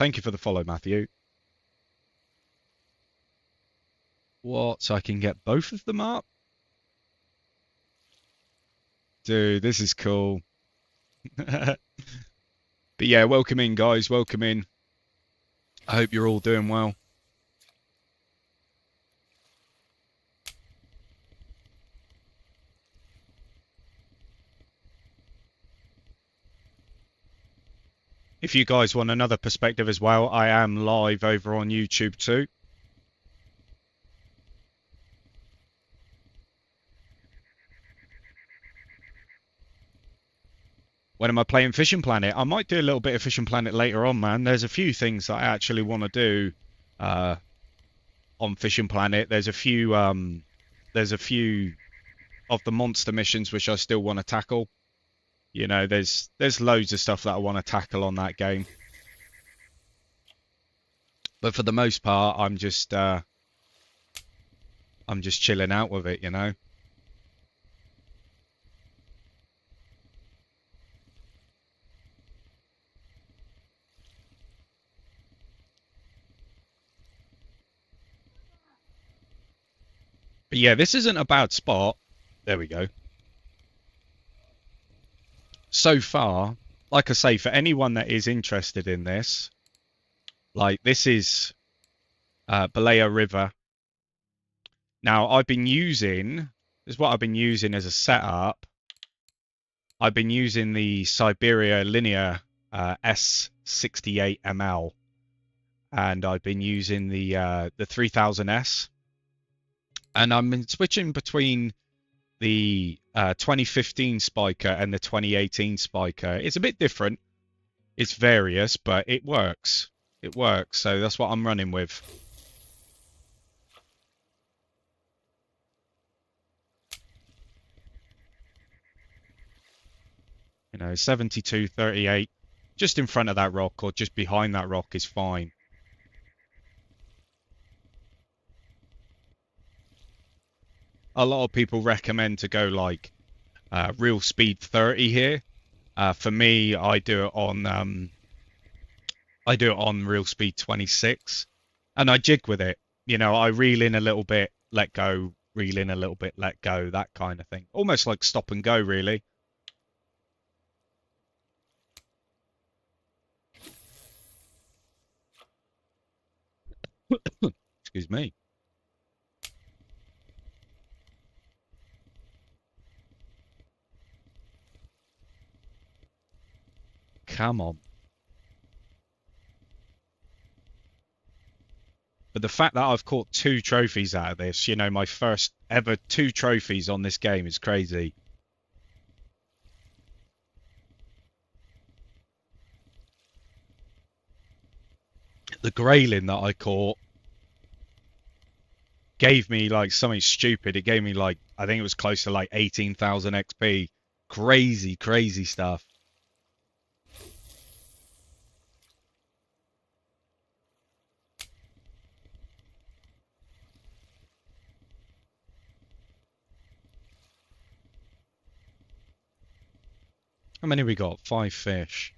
Thank you for the follow, Matthew. What? So I can get both of them up? Dude, this is cool. But yeah, welcome in, guys. Welcome in. I hope you're all doing well. If you guys want another perspective as well, I am live over on YouTube too. When am I playing Fishing Planet? I might do a little bit of Fishing Planet later on, man. There's a few things that I actually want to do on Fishing Planet. There's a few of the monster missions which I still want to tackle. You know, there's loads of stuff that I want to tackle on that game. But for the most part, I'm just chilling out with it, you know. But yeah, this isn't a bad spot. There we go. So far, like I say, for anyone that is interested in this, like this is Balea River. Now, this is what I've been using as a setup. I've been using the Siberia Linear S68ML, and I've been using the 3000S, and I've been switching between the 2015 Spiker and the 2018 Spiker. It's a bit different. It's various, but it works. It works, so that's what I'm running with. You know, 72, 38, just in front of that rock or just behind that rock is fine. A lot of people recommend to go like real speed 30 here. For me, I do it on real speed 26, and I jig with it. You know, I reel in a little bit, let go, reel in a little bit, let go, that kind of thing. Almost like stop and go, really. Excuse me. Come on. But the fact that I've caught 2 trophies out of this, you know, my first ever 2 trophies on this game is crazy. The grayling that I caught gave me like something stupid. It gave me like, I think it was close to like 18,000 XP. Crazy, crazy stuff. How many we got? 5 fish.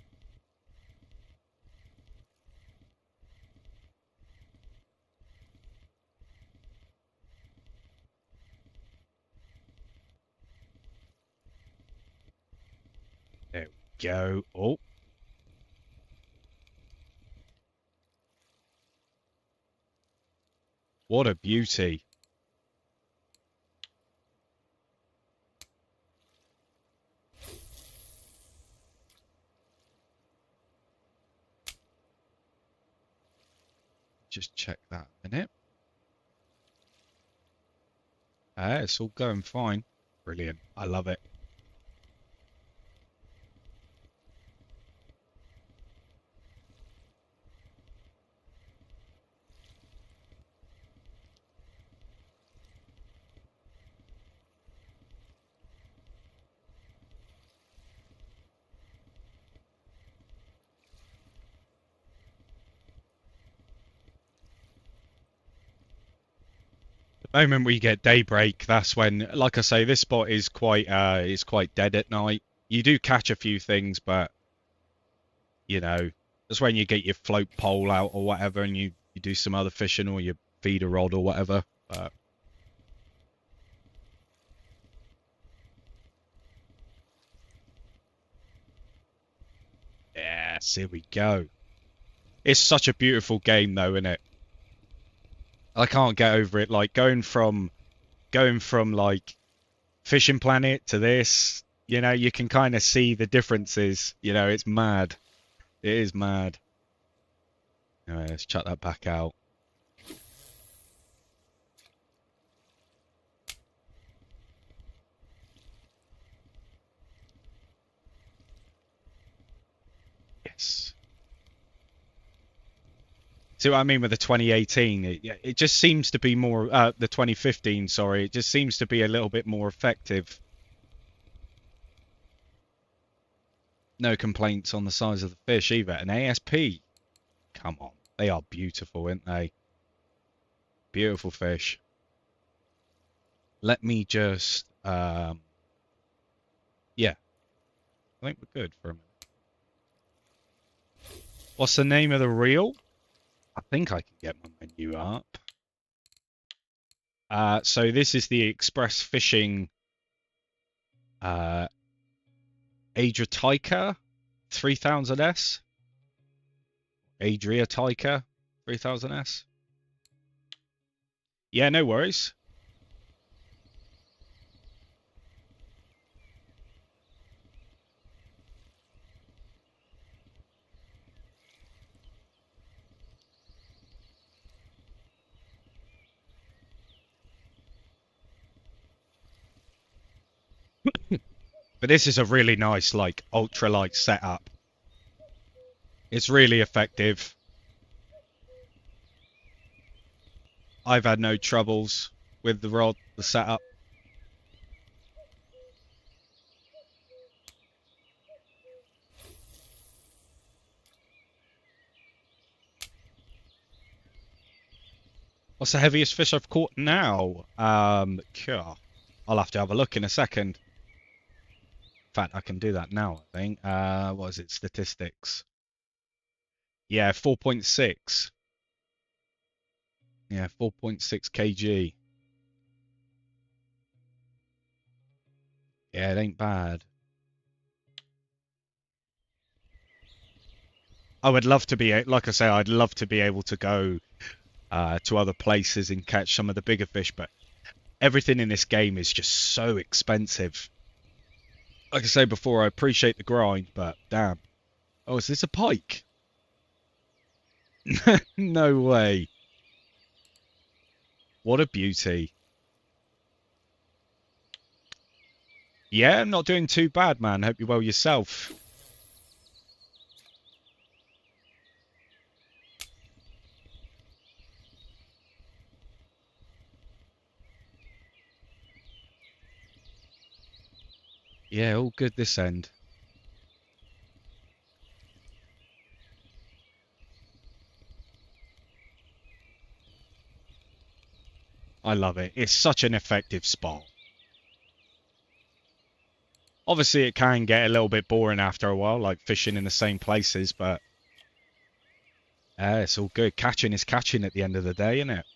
There we go. Oh. What a beauty. Just check that a minute. It's all going fine. Brilliant. I love it. The moment we get daybreak, that's when, like I say, this spot is quite dead at night. You do catch a few things, but you know, That's when you get your float pole out or whatever, and you do some other fishing or you feed a rod or whatever. But yes, here we go. It's such a beautiful game, though, isn't it? I can't get over it. Like going from like Fishing Planet to this, you can kind of see the differences. It's mad. It is mad. Anyway, let's chuck that back out. Yes. See what I mean with the 2018? It just seems to be more, the 2015, sorry. It just seems to be a little bit more effective. No complaints on the size of the fish either. An ASP. Come on. They are beautiful, aren't they? Beautiful fish. Let me just, yeah. I think we're good for a minute. What's the name of the reel? I think I can get my menu up. So this is the Express Fishing Adriatica 3000S. Adriatica 3000S. Yeah, no worries. But this is a really nice, like, ultralight setup. It's really effective. I've had no troubles with the rod, the setup. What's the heaviest fish I've caught now? I'll have to have a look in a second. In fact, I can do that now, I think. What is it? Statistics. Yeah, 4.6. Yeah, 4.6 kg. Yeah, it ain't bad. I would love to be, like I say, I'd love to be able to go to other places and catch some of the bigger fish, but everything in this game is just so expensive. Like I say before, I appreciate the grind, but damn. Oh, is this a pike? No way. What a beauty. Yeah, I'm not doing too bad, man. Hope you're well yourself. Yeah, all good this end. I love it. It's such an effective spot. Obviously, it can get a little bit boring after a while, like fishing in the same places, but it's all good. Catching is catching at the end of the day, isn't it?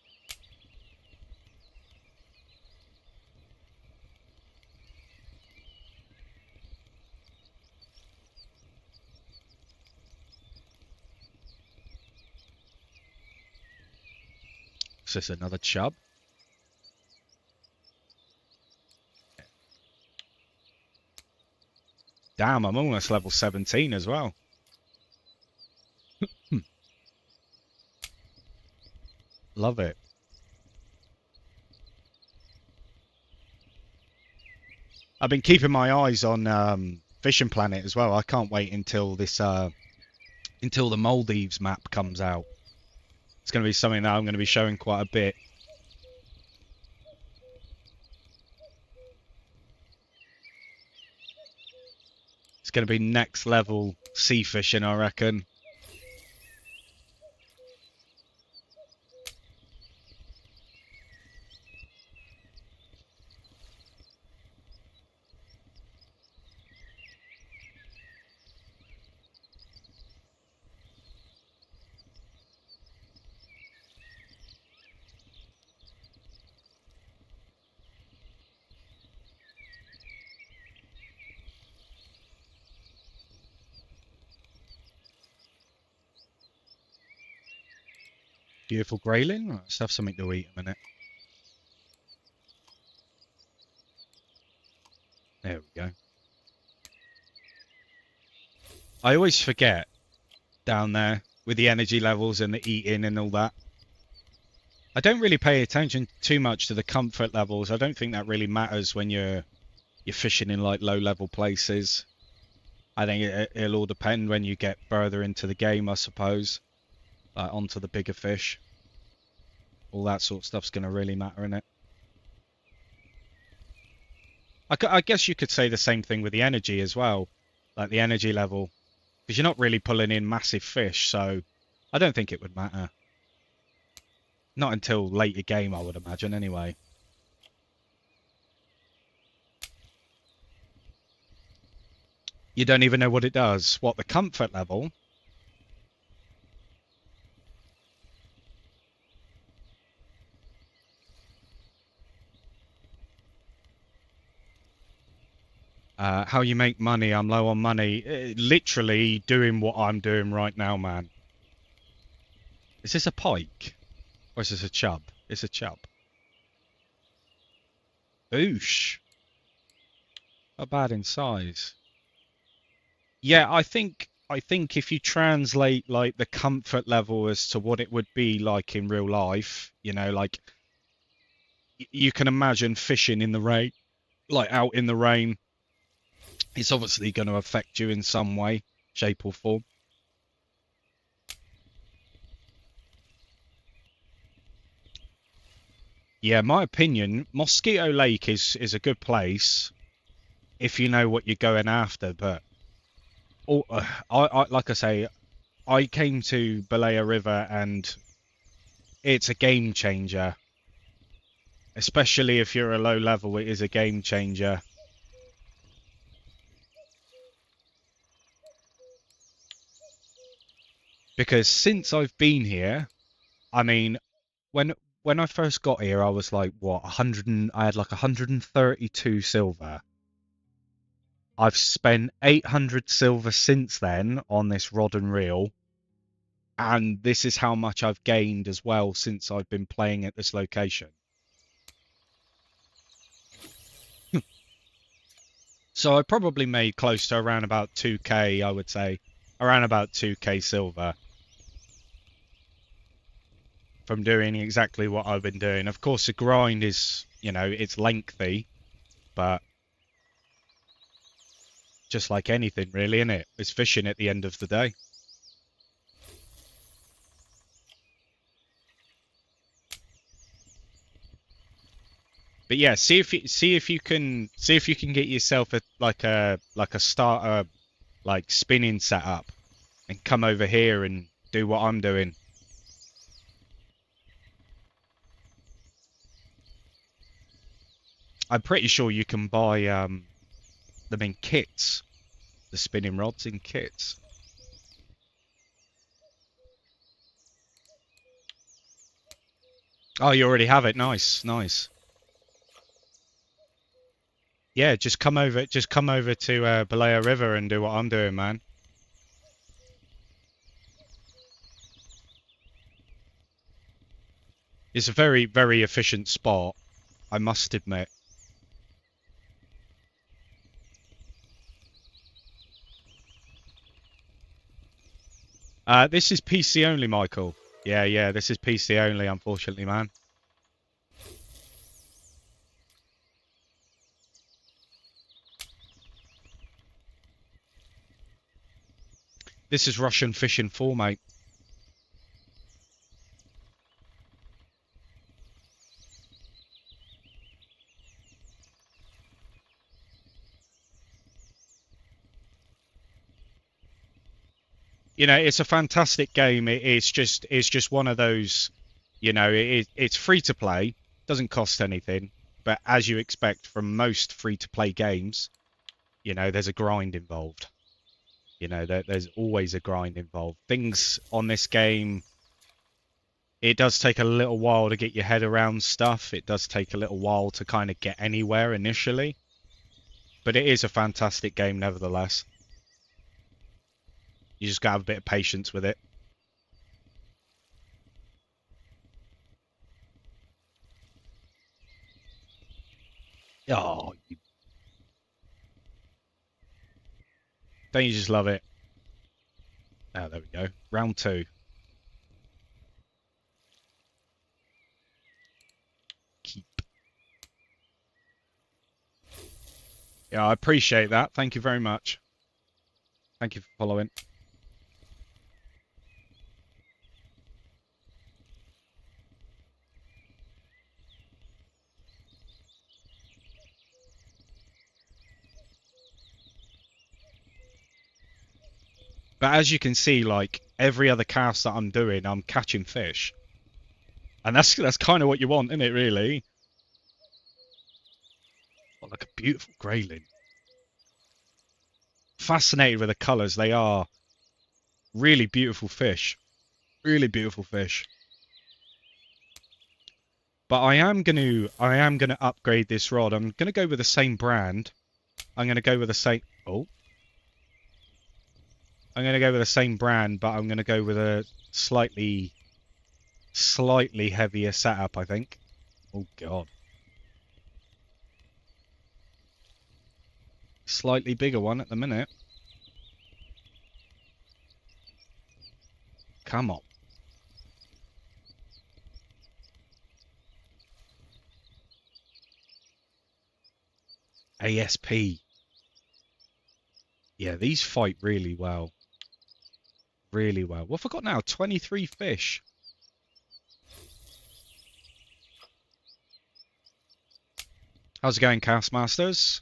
Is this another chub? Damn, I'm almost level 17 as well. Love it. I've been keeping my eyes on Fishing Planet as well. I can't wait until this until the Maldives map comes out. It's going to be something that I'm going to be showing quite a bit. It's going to be next level sea fishing, I reckon. Beautiful grayling. Let's have something to eat a minute. There we go. I always forget down there with the energy levels and the eating and all that. I don't really pay attention too much to the comfort levels. I don't think that really matters when you're fishing in like low level places. I think it'll all depend when you get further into the game, I suppose. Like onto the bigger fish. All that sort of stuff's going to really matter in it. I guess you could say the same thing with the energy as well. Like the energy level. Because you're not really pulling in massive fish, so I don't think it would matter. Not until later game, I would imagine, anyway. You don't even know what it does. What, the comfort level? How you make money? I'm low on money. Literally doing what I'm doing right now, man. Is this a pike? Or is this a chub? It's a chub. Oosh. Not bad in size. Yeah, I think if you translate like the comfort level as to what it would be like in real life, you know, like you can imagine fishing in the rain, like out in the rain. It's obviously going to affect you in some way, shape or form. Yeah, my opinion, Mosquito Lake is a good place if you know what you're going after. But like I say, I came to Balea River and it's a game changer. Especially if you're a low level, it is a game changer. Because since I've been here, I mean, when I first got here, I was like, what, 100 and, I had like 132 silver. I've spent 800 silver since then on this rod and reel. And this is how much I've gained as well since I've been playing at this location. So I probably made close to around about 2k, I would say. Around about 2k silver. From doing exactly what I've been doing. Of course, the grind is, you know, it's lengthy, but just like anything, really, isn't it? It's fishing at the end of the day. But yeah, see if you can get yourself a starter like spinning setup and come over here and do what I'm doing. I'm pretty sure you can buy them in kits, the spinning rods in kits. Oh, you already have it. Nice, nice. Yeah, just come over to Balea River and do what I'm doing, man. It's a very, very efficient spot, I must admit. This is PC only, Michael. Yeah, this is PC only, unfortunately, man. This is Russian Fishing 4, mate. You know, it's a fantastic game. It's just one of those, you know, it's free to play, doesn't cost anything, but as you expect from most free to play games, you know, there's a grind involved. You know, there's always a grind involved. Things on this game, it does take a little while to get your head around stuff. It does take a little while to kind of get anywhere initially, but it is a fantastic game nevertheless. You just gotta have a bit of patience with it. Oh, don't you just love it? Oh, there we go. Round two. Keep. Yeah, I appreciate that. Thank you very much. Thank you for following. But as you can see, like every other cast that I'm doing, I'm catching fish. And that's kind of what you want, isn't it, really? Oh, like a beautiful grayling. Fascinated with the colours. They are really beautiful fish. Really beautiful fish. But I am gonna upgrade this rod. I'm gonna go with the same brand. I'm gonna go with the same I'm gonna go with the same brand, but I'm gonna go with a slightly heavier setup, I think. Oh god. Slightly bigger one at the minute. Come on. ASP. Yeah, these fight really well. Really well. What have I got now? 23 fish. How's it going, Castmasters?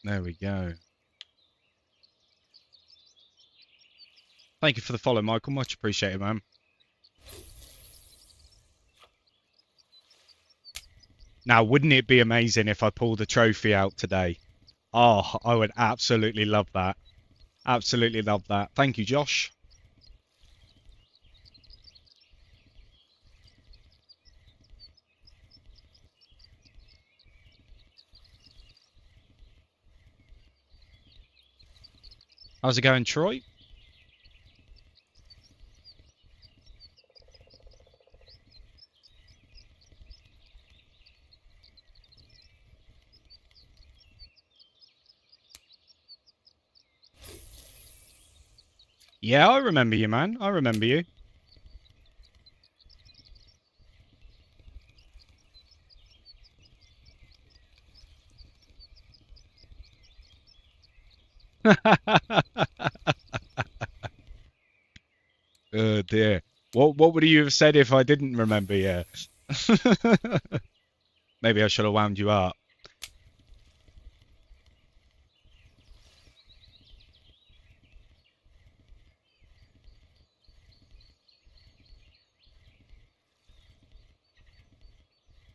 There we go. Thank you for the follow, Michael. Much appreciated, man. Now, wouldn't it be amazing if I pulled a trophy out today? Oh, I would absolutely love that. Absolutely love that. Thank you, Josh. How's it going, Troy? Yeah, I remember you, man. I remember you. Oh dear. What would you have said if I didn't remember you? Maybe I should have wound you up.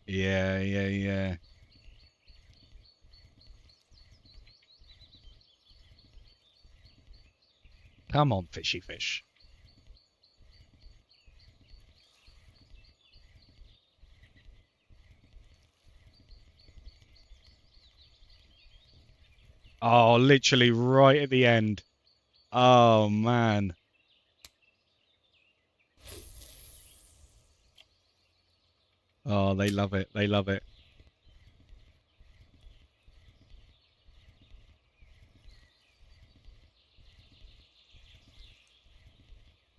Yeah, yeah, yeah. Come on, fishy fish. Oh, literally right at the end. Oh, man. Oh, they love it. They love it.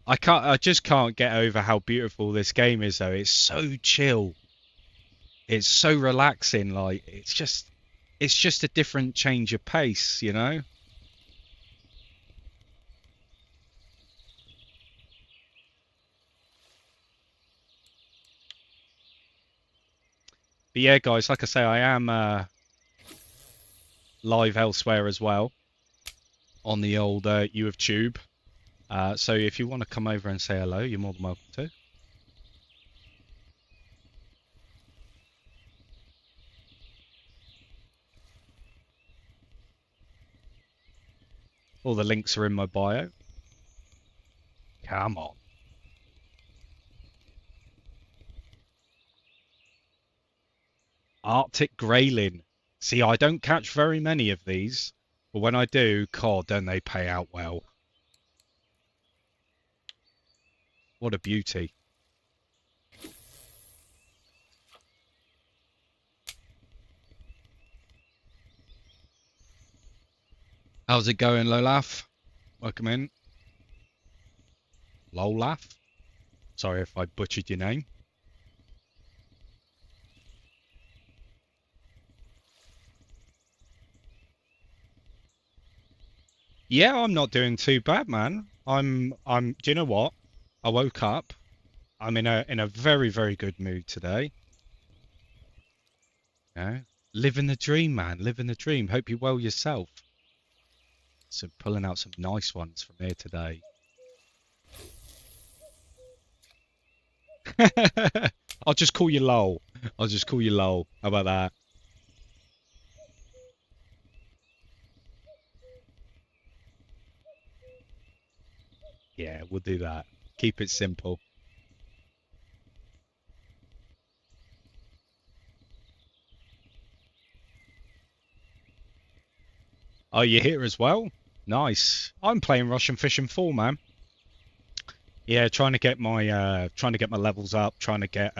I just can't get over how beautiful this game is though. It's so chill. It's so relaxing, like it's just a different change of pace, you know? But yeah, guys, like I say, I am live elsewhere as well on the old YouTube. So if you want to come over and say hello, you're more than welcome to. All the links are in my bio. Come on. Arctic Grayling. See, I don't catch very many of these, but when I do, God, don't they pay out well. What a beauty. How's it going, Lolaf? Welcome in. Lolaf? Sorry if I butchered your name. Yeah, I'm not doing too bad, man. Do you know what? I woke up. I'm in a very, very good mood today. Yeah. Living the dream, man. Living the dream. Hope you're well yourself. So pulling out some nice ones from here today. I'll just call you Lol. I'll just call you Lol. How about that? Yeah, we'll do that. Keep it simple. Oh, you're here as well? Nice. I'm playing Russian Fishing 4, man. Yeah, trying to get my levels up, trying to get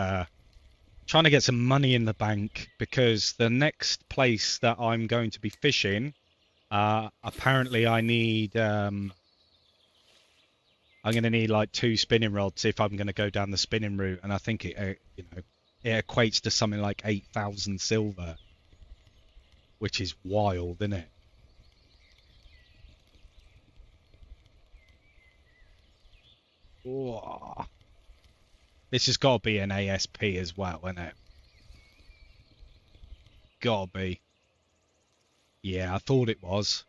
some money in the bank because the next place that I'm going to be fishing, apparently I'm going to need like 2 spinning rods if I'm going to go down the spinning route, and I think it equates to something like 8,000 silver, which is wild, isn't it? Whoa. This has got to be an ASP as well, isn't it? Gotta be. Yeah, I thought it was.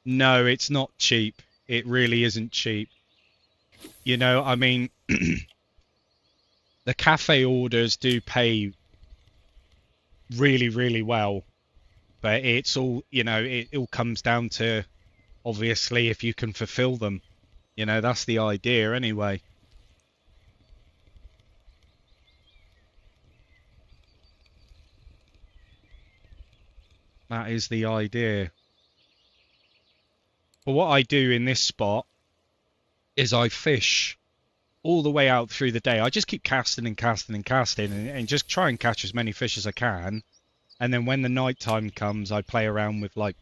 No, it's not cheap. It really isn't cheap. I mean, the cafe orders do pay really, really well, but it's all, it all comes down to obviously if you can fulfill them. That's the idea anyway. That is the idea. But what I do in this spot is I fish all the way out through the day. I just keep casting and casting and casting and just try and catch as many fish as I can. And then when the night time comes, I play around with like,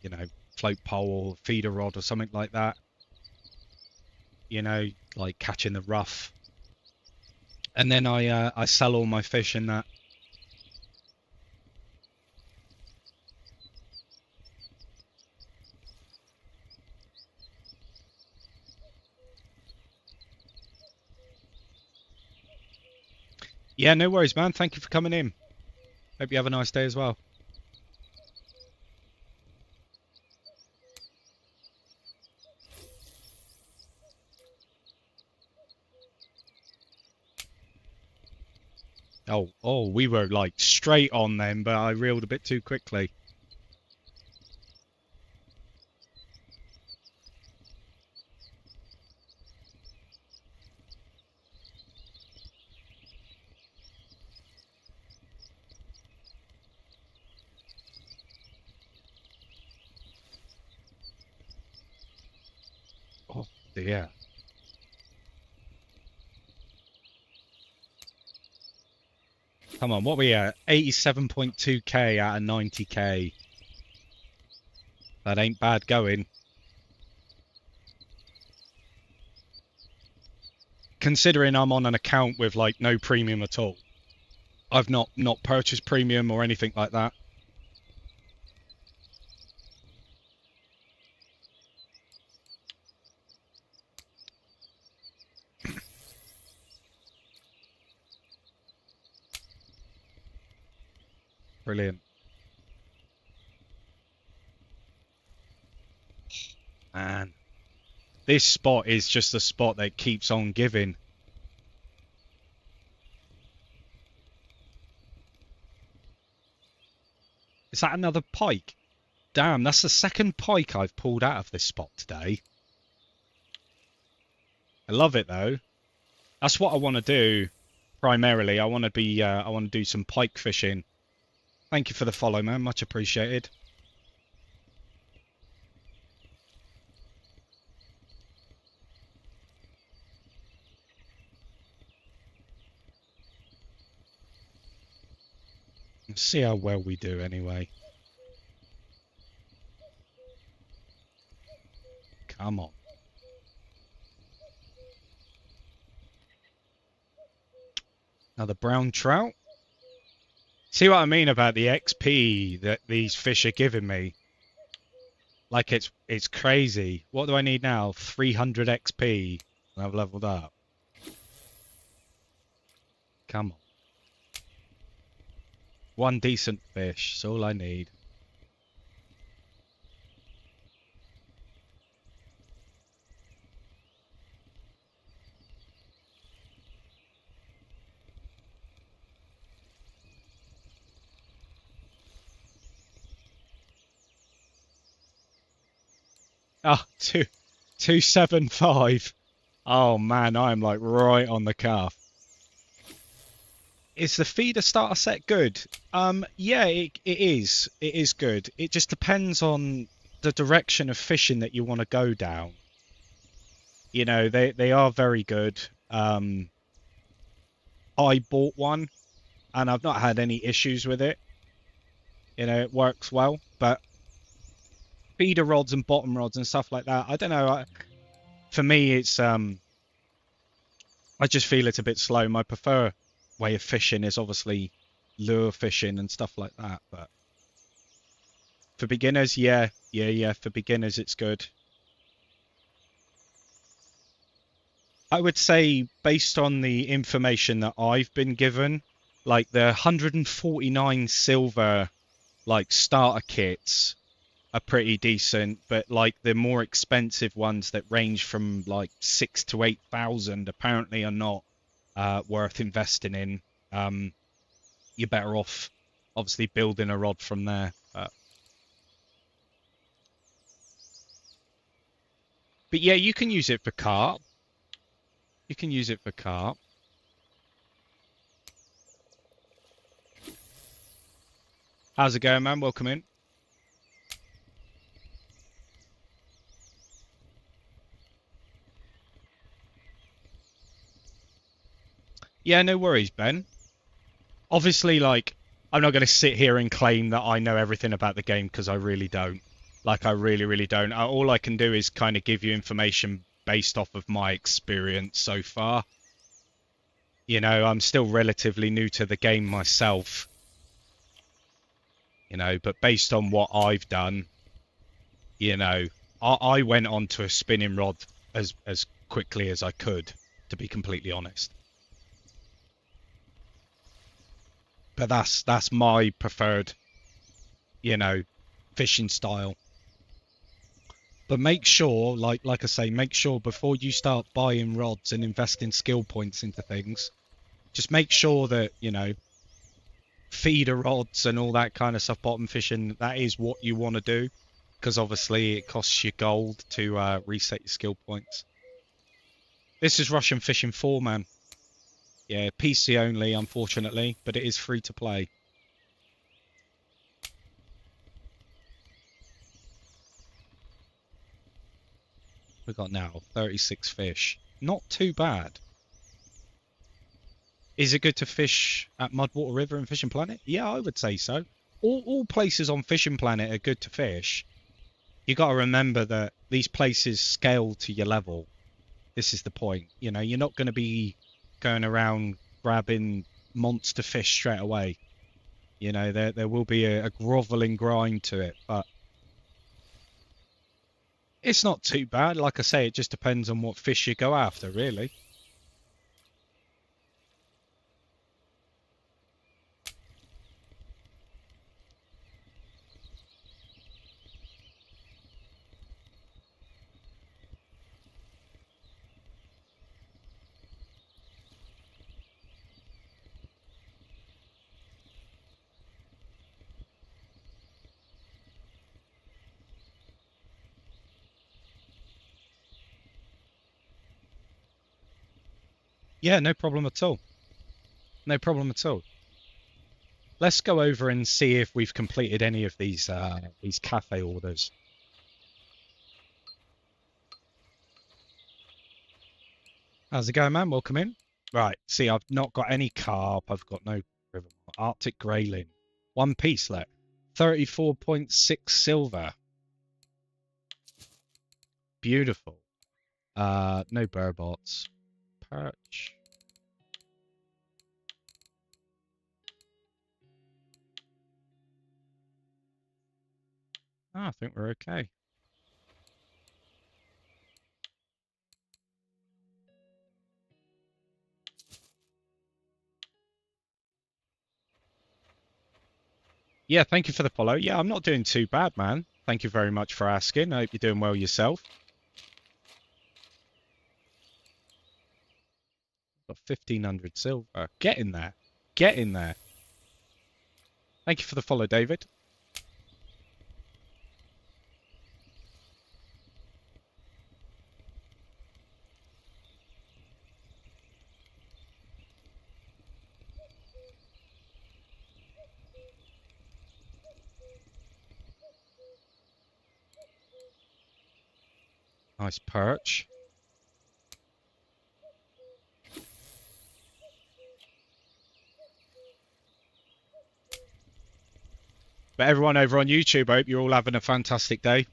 float pole or feeder rod or something like that. Like catching the rough. And then I sell all my fish in that. Yeah, no worries, man. Thank you for coming in. Hope you have a nice day as well. Oh, we were like straight on then, but I reeled a bit too quickly. Oh dear. Come on, what we at? 87.2k out of 90k. That ain't bad going. Considering I'm on an account with like no premium at all. I've not purchased premium or anything like that. Brilliant. Man, this spot is just a spot that keeps on giving. Is that another pike? Damn, that's the second pike I've pulled out of this spot today. I love it though. That's what I want to do primarily. I want to do some pike fishing. Thank you for the follow, man. Much appreciated. Let's see how well we do anyway. Come on. Another brown trout. See what I mean about the XP that these fish are giving me? Like it's crazy. What do I need now? 300 XP and I've leveled up. Come on. One decent fish, that's all I need. Oh, 275. Oh man, I'm like right on the cuff. Is the feeder starter set good? Yeah, it is. It is good. It just depends on the direction of fishing that you want to go down. You know, they are very good. I bought one and I've not had any issues with it. You know, it works well, but feeder rods and bottom rods and stuff like that, I don't know. For me, it's I just feel it's a bit slow. My preferred way of fishing is obviously lure fishing and stuff like that. But for beginners, yeah. For beginners, it's good. I would say, based on the information that I've been given, like the 149 silver, like starter kits are pretty decent, but like the more expensive ones that range from like 6,000 to 8,000 apparently are not worth investing in. You're better off obviously building a rod from there. But yeah, you can use it for carp. You can use it for carp. How's it going, man? Welcome in. Yeah, no worries, Ben. Obviously, like, I'm not going to sit here and claim that I know everything about the game because I really don't. Like, I really, really don't. All I can do is kind of give you information based off of my experience so far. You know, I'm still relatively new to the game myself. You know, but based on what I've done, you know, I went on to a spinning rod as quickly as I could, to be completely honest. But that's my preferred, you know, fishing style. But make sure, like I say, make sure before you start buying rods and investing skill points into things, just make sure that, you know, feeder rods and all that kind of stuff, bottom fishing, that is what you want to do. Because obviously it costs you gold to reset your skill points. This is Russian Fishing 4, man. Yeah, PC only, unfortunately, but it is free to play. We've got now 36 fish. Not too bad. Is it good to fish at Mudwater River and Fishing Planet? Yeah, I would say so. All places on Fishing Planet are good to fish. You got to remember that these places scale to your level. This is the point. You know, you're not going to be going around grabbing monster fish straight away. You know, there will be a groveling grind to it, but it's not too bad. Like I say, it just depends on what fish you go after, really. Yeah, no problem at all. No problem at all. Let's go over and see if we've completed any of these cafe orders. How's it going, man? Welcome in. Right, see, I've not got any carp. I've got no river. Arctic grayling. One piece left. 34.6 silver. Beautiful. No burbots. Perch. I think we're okay. Yeah, thank you for the follow. Yeah, I'm not doing too bad, man. Thank you very much for asking. I hope you're doing well yourself. Got 1,500 silver. Get in there. Get in there. Thank you for the follow, David. Nice perch. But everyone over on YouTube, I hope you're all having a fantastic day.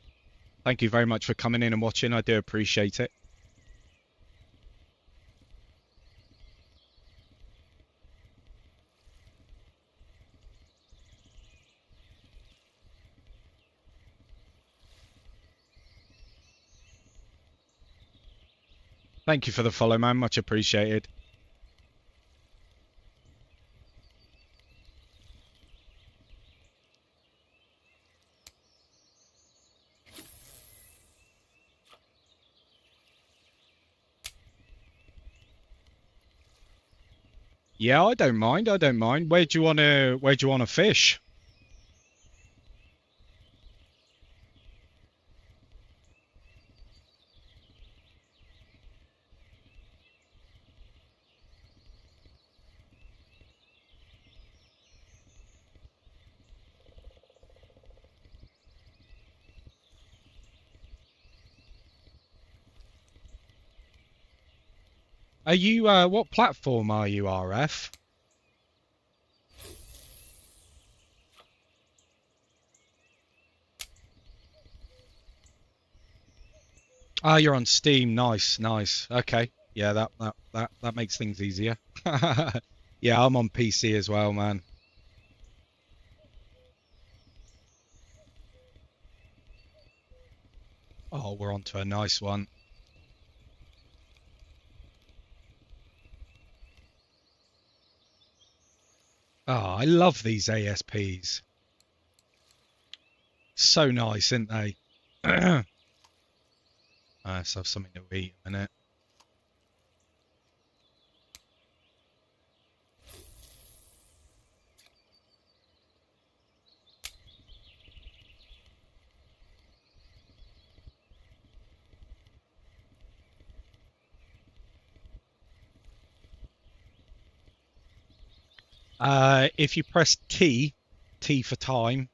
Thank you very much for coming in and watching. I do appreciate it. Thank you for the follow, man. Much appreciated. Yeah, I don't mind. I don't mind. Where do you wanna fish? Are you what platform are you, RF? Ah, you're on Steam. Nice, nice. Okay. Yeah, that makes things easier. Yeah, I'm on PC as well, man. Oh, we're on to a nice one. Oh, I love these ASPs. So nice, aren't they? Let's have something to eat in a minute. If you press T for time.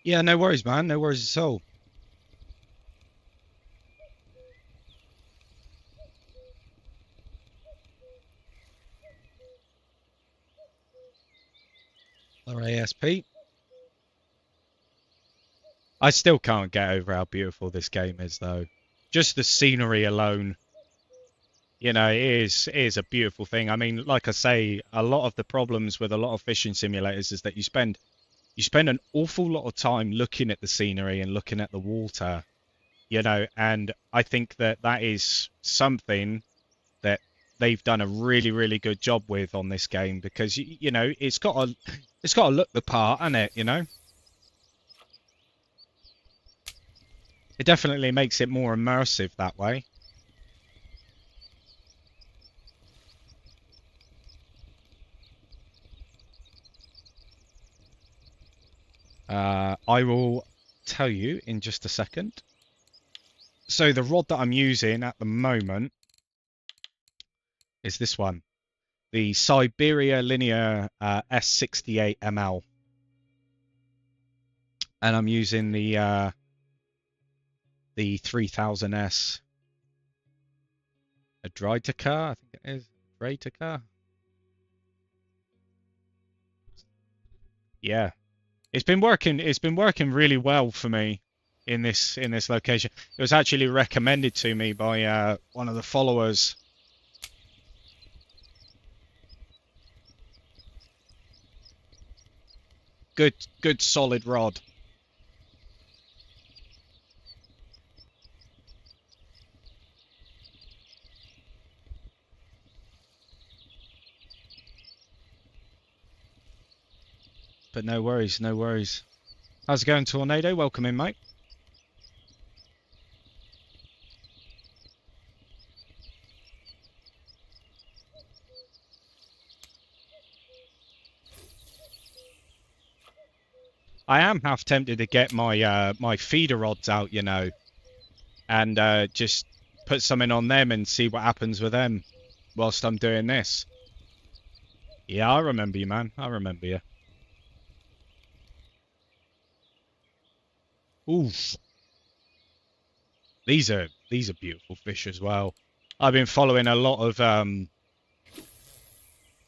Yeah, no worries, man. No worries at all. Our ASP. I still can't get over how beautiful this game is, though. Just the scenery alone, you know, it is a beautiful thing. I mean, like I say, a lot of the problems with a lot of fishing simulators is that you spend an awful lot of time looking at the scenery and looking at the water, you know, and I think that that is something that they've done a really, really good job with on this game because, you know, it's got to look the part, hasn't it, you know? It definitely makes it more immersive that way. I will tell you in just a second. So the rod that I'm using at the moment is this one, the Siberia Linear S68 ML, and I'm using the 3000S Adritica, I think it is Adritica. Yeah, it's been working. It's been working really well for me in this location. It was actually recommended to me by one of the followers. Good solid rod. But no worries, no worries. How's it going, Tornado? Welcome in, mate. I am half tempted to get my feeder rods out, you know, and just put something on them and see what happens with them whilst I'm doing this. Yeah, I remember you, man. I remember you. Oof. These are beautiful fish as well. I've been following a lot of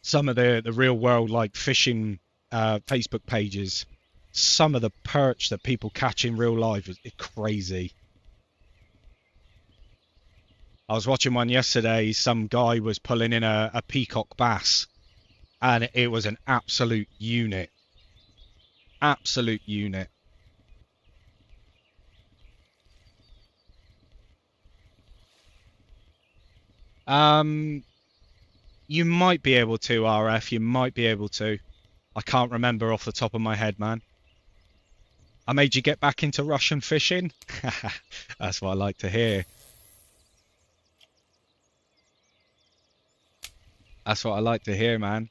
some of the real world like fishing Facebook pages. Some of the perch that people catch in real life is crazy. I was watching one yesterday. Some guy was pulling in a peacock bass, and it was an absolute unit. Absolute unit. Um, you might be able to, RF. You might be able to. I can't remember off the top of my head, man. I made you get back into Russian fishing? That's what I like to hear. That's what I like to hear, man.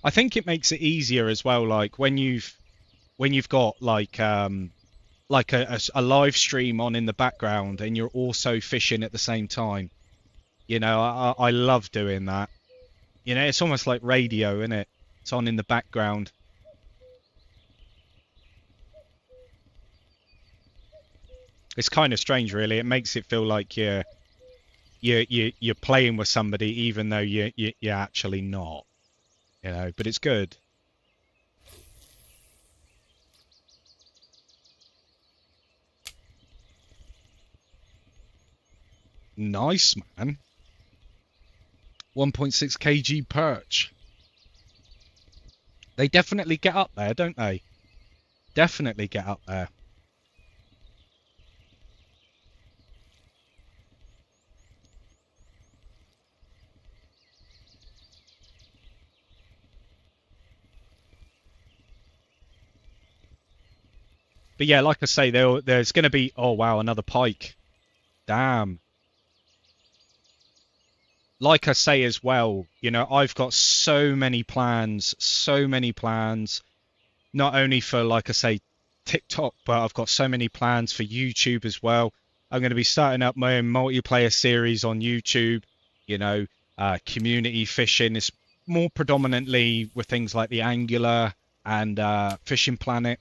I think it makes it easier as well, like when you've got like a live stream on in the background and you're also fishing at the same time. You know, I love doing that. You know, it's almost like radio, isn't it? It's on in the background. It's kind of strange, really. It makes it feel like you're playing with somebody, even though you're actually not. You know, but it's good. Nice, man. 1.6 kg perch. They definitely get up there, don't they? Definitely get up there. But yeah, like I say, there's going to be. Oh wow, another pike. Damn. Like I say as well, you know, I've got so many plans, so many plans. Not only for, like I say, TikTok, but I've got so many plans for YouTube as well. I'm going to be starting up my own multiplayer series on YouTube. You know, community fishing is more predominantly with things like the Angular and Fishing Planet.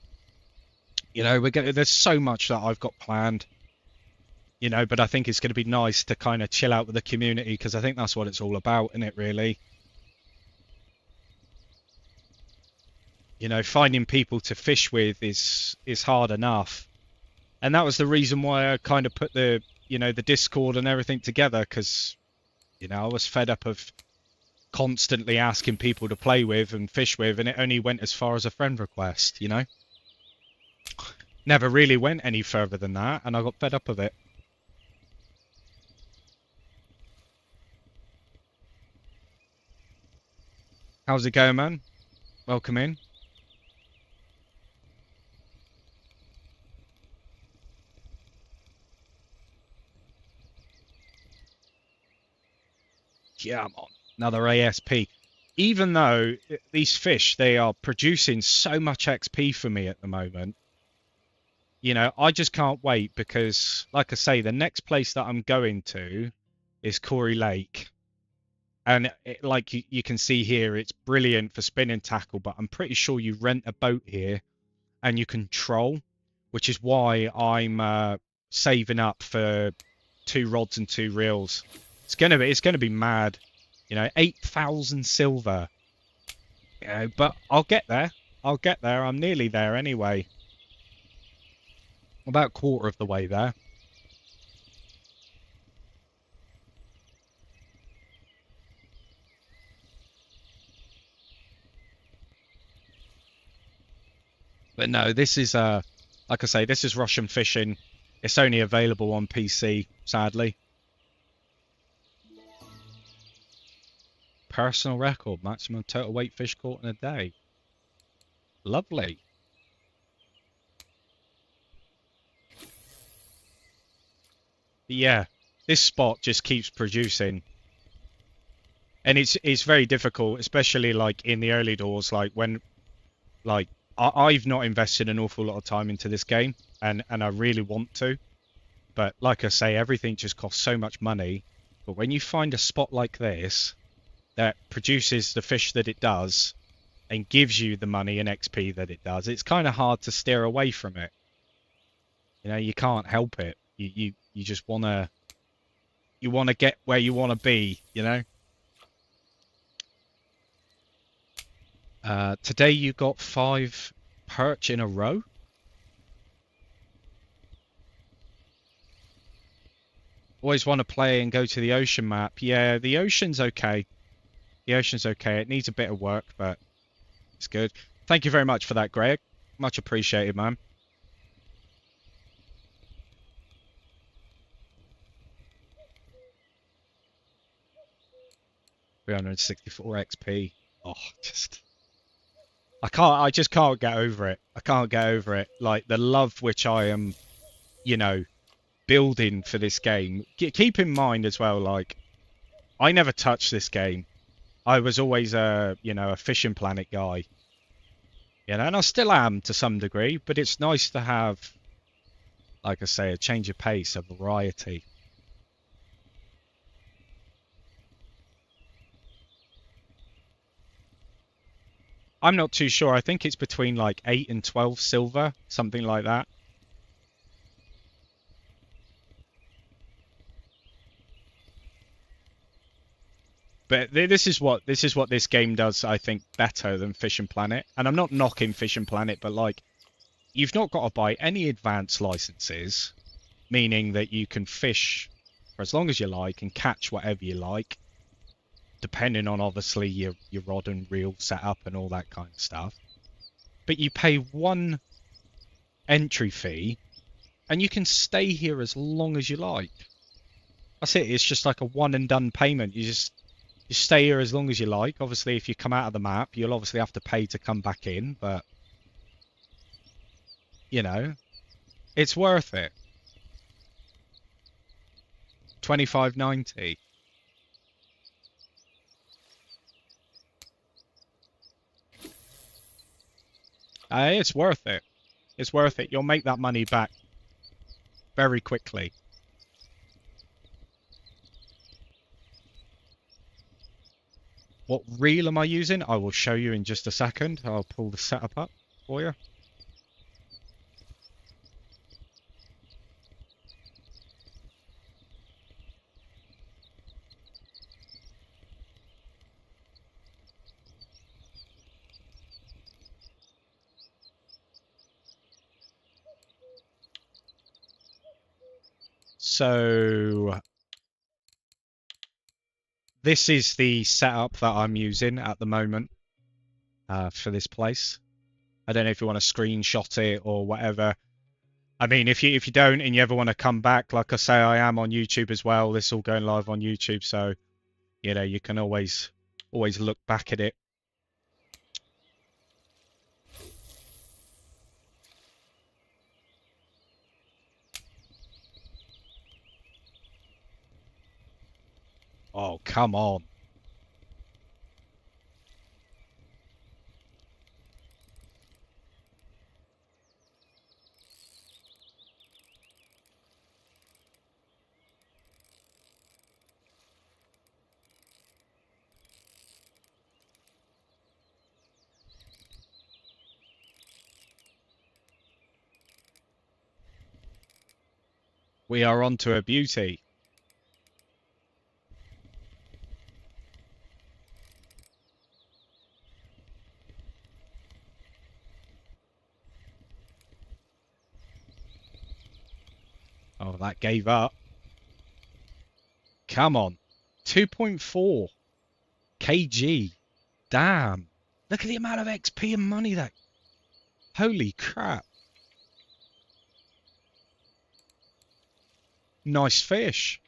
You know, there's so much that I've got planned. You know, but I think it's going to be nice to kind of chill out with the community because I think that's what it's all about, isn't it, really? You know, finding people to fish with is hard enough. And that was the reason why I kind of put the, you know, the Discord and everything together because, you know, I was fed up of constantly asking people to play with and fish with, and it only went as far as a friend request, you know? Never really went any further than that, and I got fed up of it. How's it going, man? Welcome in. Yeah, I'm on another ASP. Even though these fish, they are producing so much XP for me at the moment. You know, I just can't wait because, like I say, the next place that I'm going to is Corey Lake. And like you can see here, it's brilliant for spinning tackle, but I'm pretty sure you rent a boat here and you can troll, which is why I'm saving up for 2 rods and 2 reels. It's gonna be mad, you know, 8,000 silver. You know, but I'll get there. I'll get there. I'm nearly there anyway. About quarter of the way there. But no, this is like I say, this is Russian fishing. It's only available on PC, sadly. Personal record, maximum total weight fish caught in a day. Lovely. But yeah, this spot just keeps producing. And it's very difficult, especially like in the early doors, like when like I've not invested an awful lot of time into this game and I really want to. But like I say, everything just costs so much money. But when you find a spot like this that produces the fish that it does and gives you the money and XP that it does, it's kind of hard to steer away from it. You know, you can't help it. You just wanna get where you wanna be, you know? Today you got 5 perch in a row. Always want to play and go to the ocean map. Yeah, the ocean's okay. The ocean's okay. It needs a bit of work, but it's good. Thank you very much for that, Greg. Much appreciated, man. 364 XP. Oh, I just can't get over it. I can't get over it. Like the love which I am, you know, building for this game. Keep in mind as well, like I never touched this game. I was always a, you know, a Fishing Planet guy. You know, and I still am to some degree, but it's nice to have, like I say, a change of pace, a variety. I'm not too sure. I think it's between like 8 and 12 silver, something like that. But this is what this game does, I think, better than Fishing Planet. And I'm not knocking Fishing Planet, but like you've not got to buy any advanced licenses, meaning that you can fish for as long as you like and catch whatever you like, depending on obviously your rod and reel setup and all that kind of stuff. But you pay 1 entry fee and you can stay here as long as you like. That's it. It's just like a one and done payment. You stay here as long as you like. Obviously, if you come out of the map, you'll obviously have to pay to come back in, but you know, it's worth it. 25.90. It's worth it. It's worth it. You'll make that money back very quickly. What reel am I using? I will show you in just a second. I'll pull the setup up for you. So this is the setup that I'm using at the moment for this place. I don't know if you want to screenshot it or whatever. I mean, if you don't and you ever want to come back, like I say, I am on YouTube as well. This is all going live on YouTube, so you know you can always look back at it. Oh, come on. We are on to a beauty. Oh, that gave up. Come on. 2.4 kg. Damn. Look at the amount of XP and money that... Holy crap. Nice fish.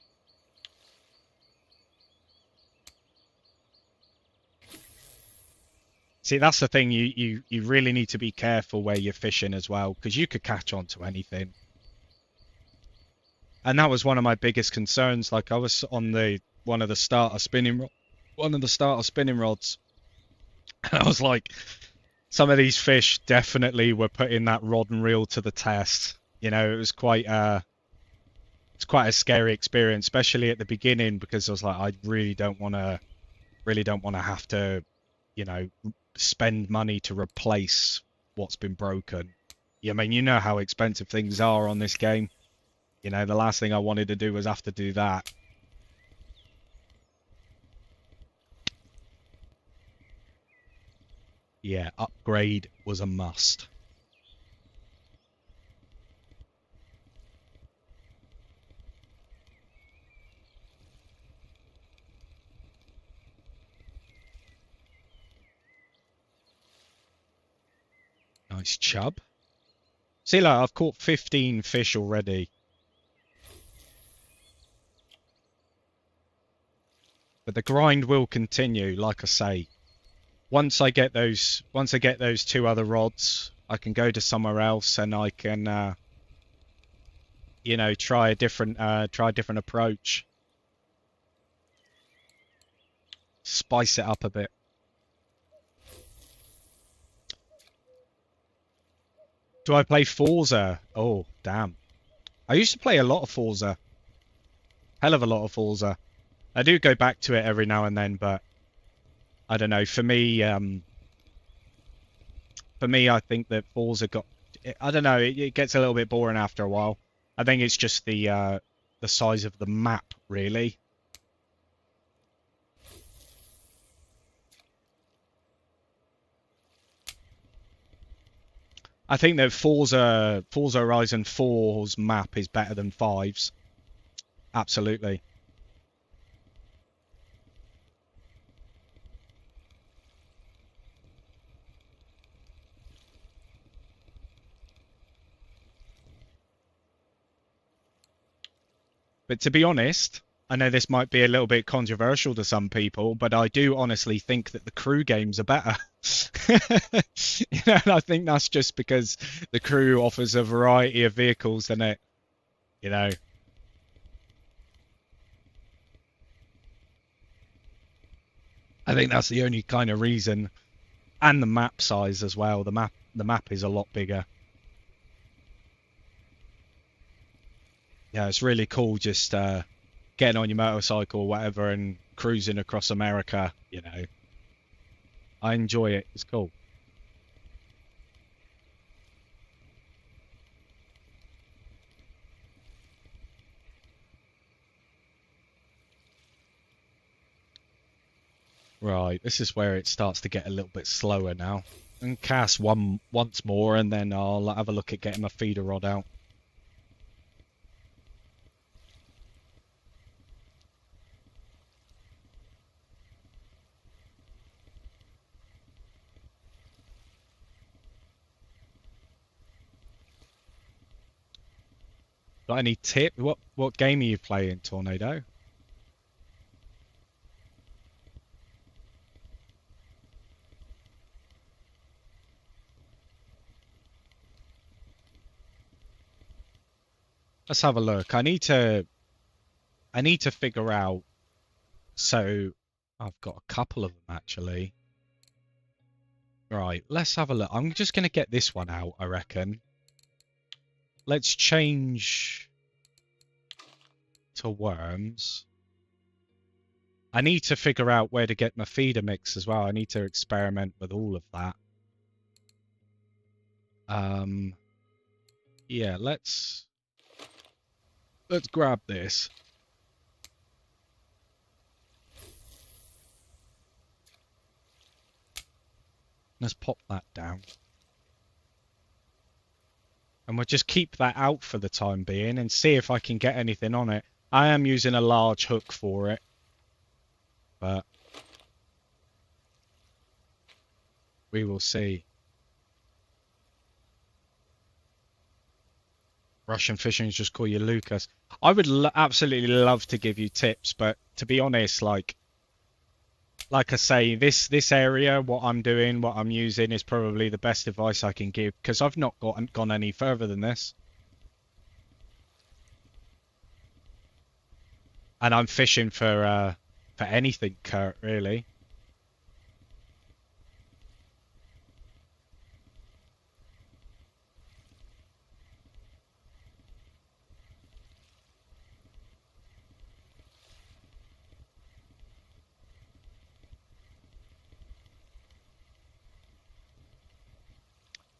See, that's the thing. You really need to be careful where you're fishing as well, because you could catch on to anything. And that was one of my biggest concerns. Like, I was on one of the starter spinning rods, and I was like, some of these fish definitely were putting that rod and reel to the test. You know, it was quite a scary experience, especially at the beginning, because I was like, I really don't want to have to, you know, spend money to replace what's been broken. Yeah, I mean, you know how expensive things are on this game. You know, the last thing I wanted to do was have to do that. Yeah, upgrade was a must. Nice chub. See, like, I've caught 15 fish already. But the grind will continue, like I say. Once I get those 2 other rods, I can go to somewhere else and I can, you know, try a different approach. Spice it up a bit. Do I play Forza? Oh, damn. I used to play a lot of Forza. Hell of a lot of Forza. I do go back to it every now and then, but I don't know. For me, I think that Forza got... I don't know. It gets a little bit boring after a while. I think it's just the size of the map, really. I think that Forza Horizon 4's map is better than 5's. Absolutely. But to be honest, I know this might be a little bit controversial to some people, but I do honestly think that the crew games are better. You know, and I think that's just because the crew offers a variety of vehicles than it, you know. I think that's the only kind of reason, and the map size as well. The map is a lot bigger. Yeah, it's really cool just getting on your motorcycle or whatever and cruising across America, you know. I enjoy it. It's cool. Right, this is where it starts to get a little bit slower now. And cast once more, and then I'll have a look at getting my feeder rod out. Got any tip? What game are you playing, Tornado? Let's have a look. I need to figure out. So I've got a couple of them actually. Right, let's have a look. I'm just gonna get this one out, I reckon. Let's change to worms. I need to figure out where to get my feeder mix as well. I need to experiment with all of that. Yeah, let's Let's grab this. Let's pop that down. And we'll just keep that out for the time being and see if I can get anything on it. I am using a large hook for it, but we will see. Russian fishing just call you Lucas. I would absolutely love to give you tips, but to be honest, like I say, this area, what I'm doing, what I'm using is probably the best advice I can give because I've not gone any further than this. And I'm fishing for anything, Kurt, really.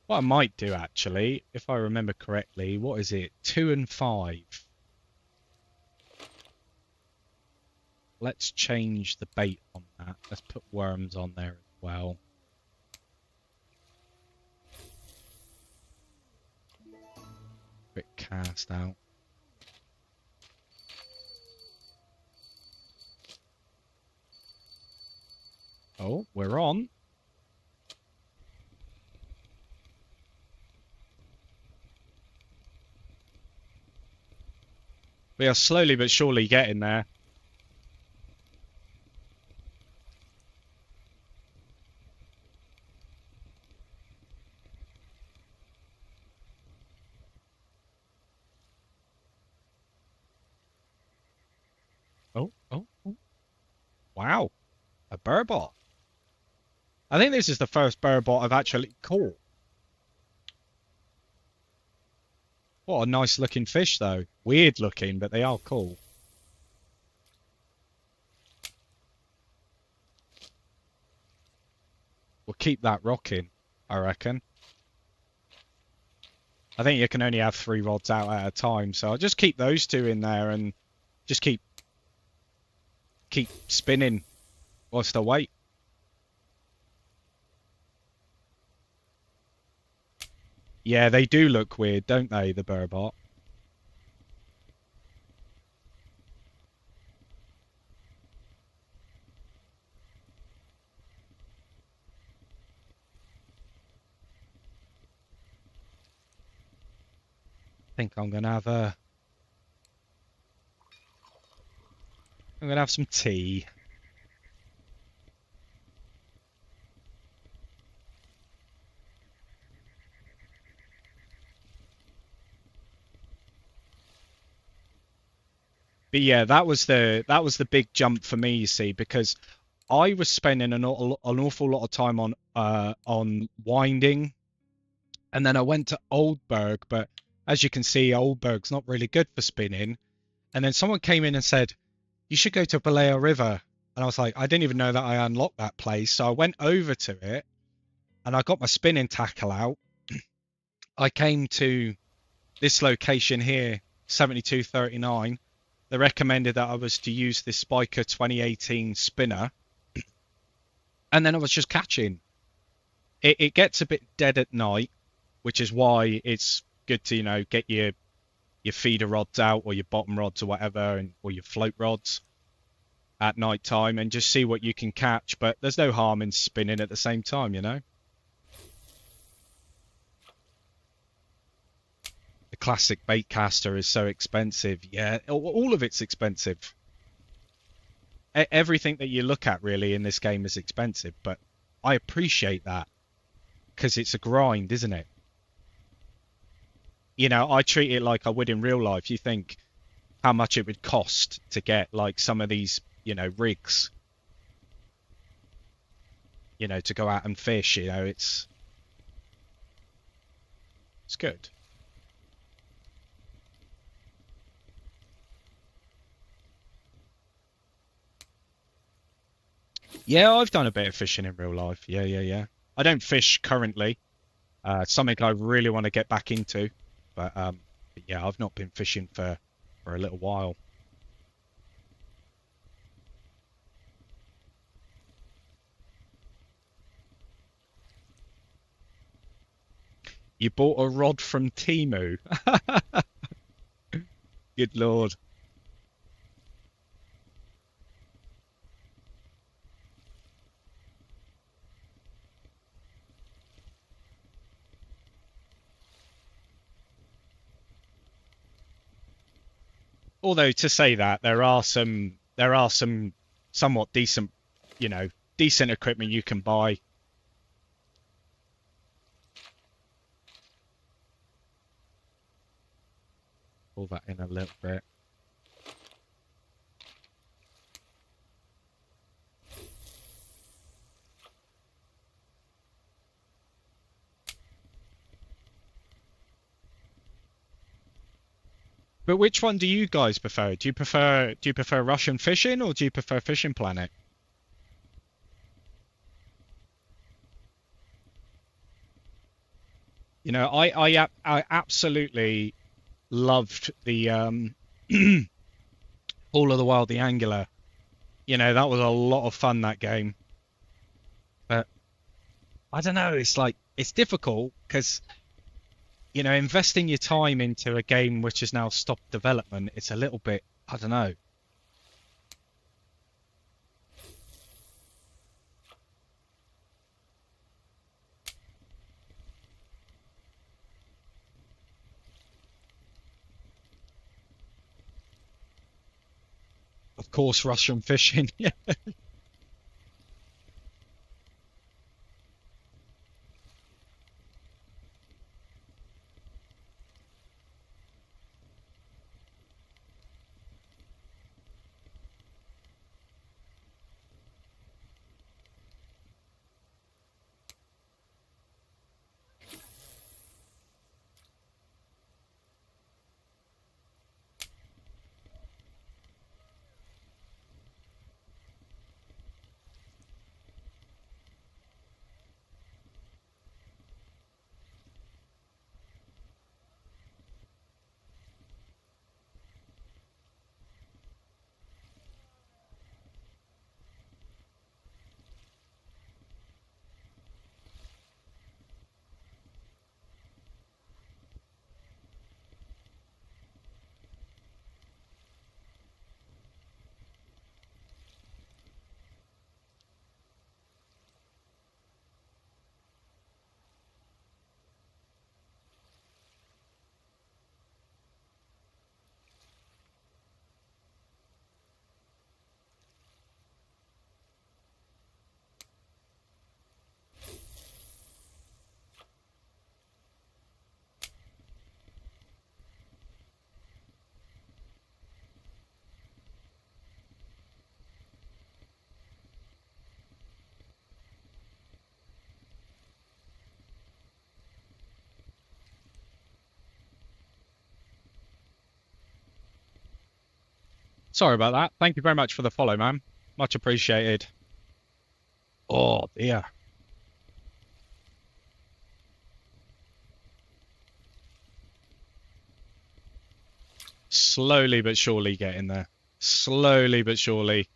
What I might do actually, if I remember correctly, what is it? 2 and 5. Let's change the bait on that. Let's put worms on there as well. Quick cast out. Oh, we're on. We are slowly but surely getting there. Oh. Wow. A burbot. I think this is the first burbot I've actually caught. What a nice looking fish though. Weird looking, but they are cool. We'll keep that rocking, I reckon. I think you can only have 3 rods out at a time, so I'll just keep those 2 in there and just keep spinning whilst I wait. Yeah, they do look weird, don't they, the burbot? I think I'm gonna have some tea. But yeah, that was the big jump for me, you see, because I was spending an awful lot of time on winding, and then I went to Oldberg, but as you can see, Oldberg's not really good for spinning. And then someone came in and said, you should go to Balea River. And I was like, I didn't even know that I unlocked that place. So I went over to it and I got my spinning tackle out. I came to this location here, 7239. They recommended that I was to use this Spiker 2018 spinner. And then I was just catching. It gets a bit dead at night, which is why it's good to, you know, get your feeder rods out or your bottom rods or whatever, or your float rods at night time and just see what you can catch. But there's no harm in spinning at the same time, you know. The classic bait caster is so expensive. Yeah, all of it's expensive. Everything that you look at really in this game is expensive, but I appreciate that because it's a grind, isn't it? You know, I treat it like I would in real life. You think how much it would cost to get like some of these, you know, rigs, you know, to go out and fish, you know, it's good. Yeah, I've done a bit of fishing in real life. Yeah. I don't fish currently. Something I really want to get back into. But yeah, I've not been fishing for for a little while. You bought a rod from Temu. Good lord. Although to say that there are some somewhat decent, decent equipment you can buy. Pull that in a little bit. But which one do you guys prefer? Do you prefer Russian Fishing or do you prefer Fishing Planet? I absolutely loved the All of the Wild, the Angler. That was a lot of fun, that game. But I don't know, it's like it's difficult because investing your time into a game which has now stopped development, it's a little bit, I don't know. Of course, Russian Fishing. Yeah. Sorry about that. Thank you very much for the follow, man. Much appreciated. Oh dear. Slowly but surely getting there. Slowly but surely.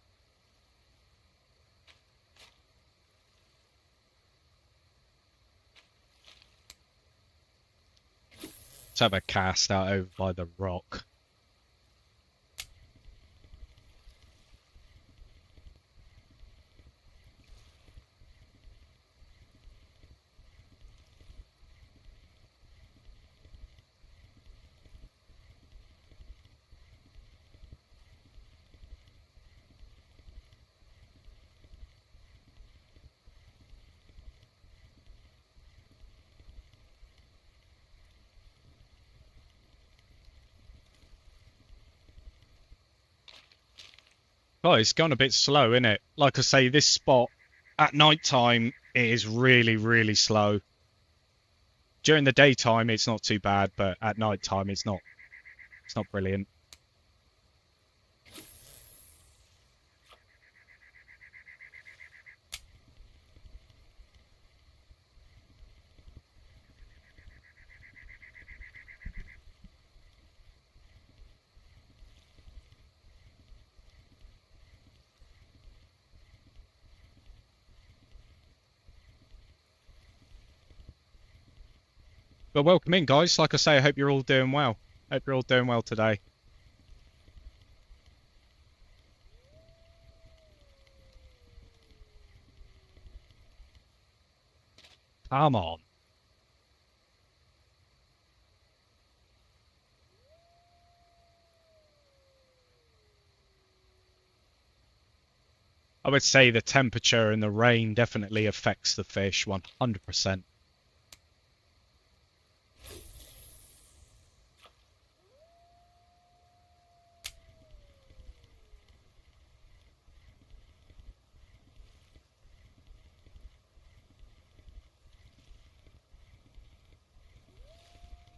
Let's have a cast out over by the rock. Oh, it's gone a bit slow, isn't it? Like I say, this spot at night time it is really, really slow. During the daytime it's not too bad, but at night time it's not brilliant. But welcome in, guys. Like I say, I hope you're all doing well. Hope you're all doing well today. Come on. I would say the temperature and the rain definitely affects the fish 100%.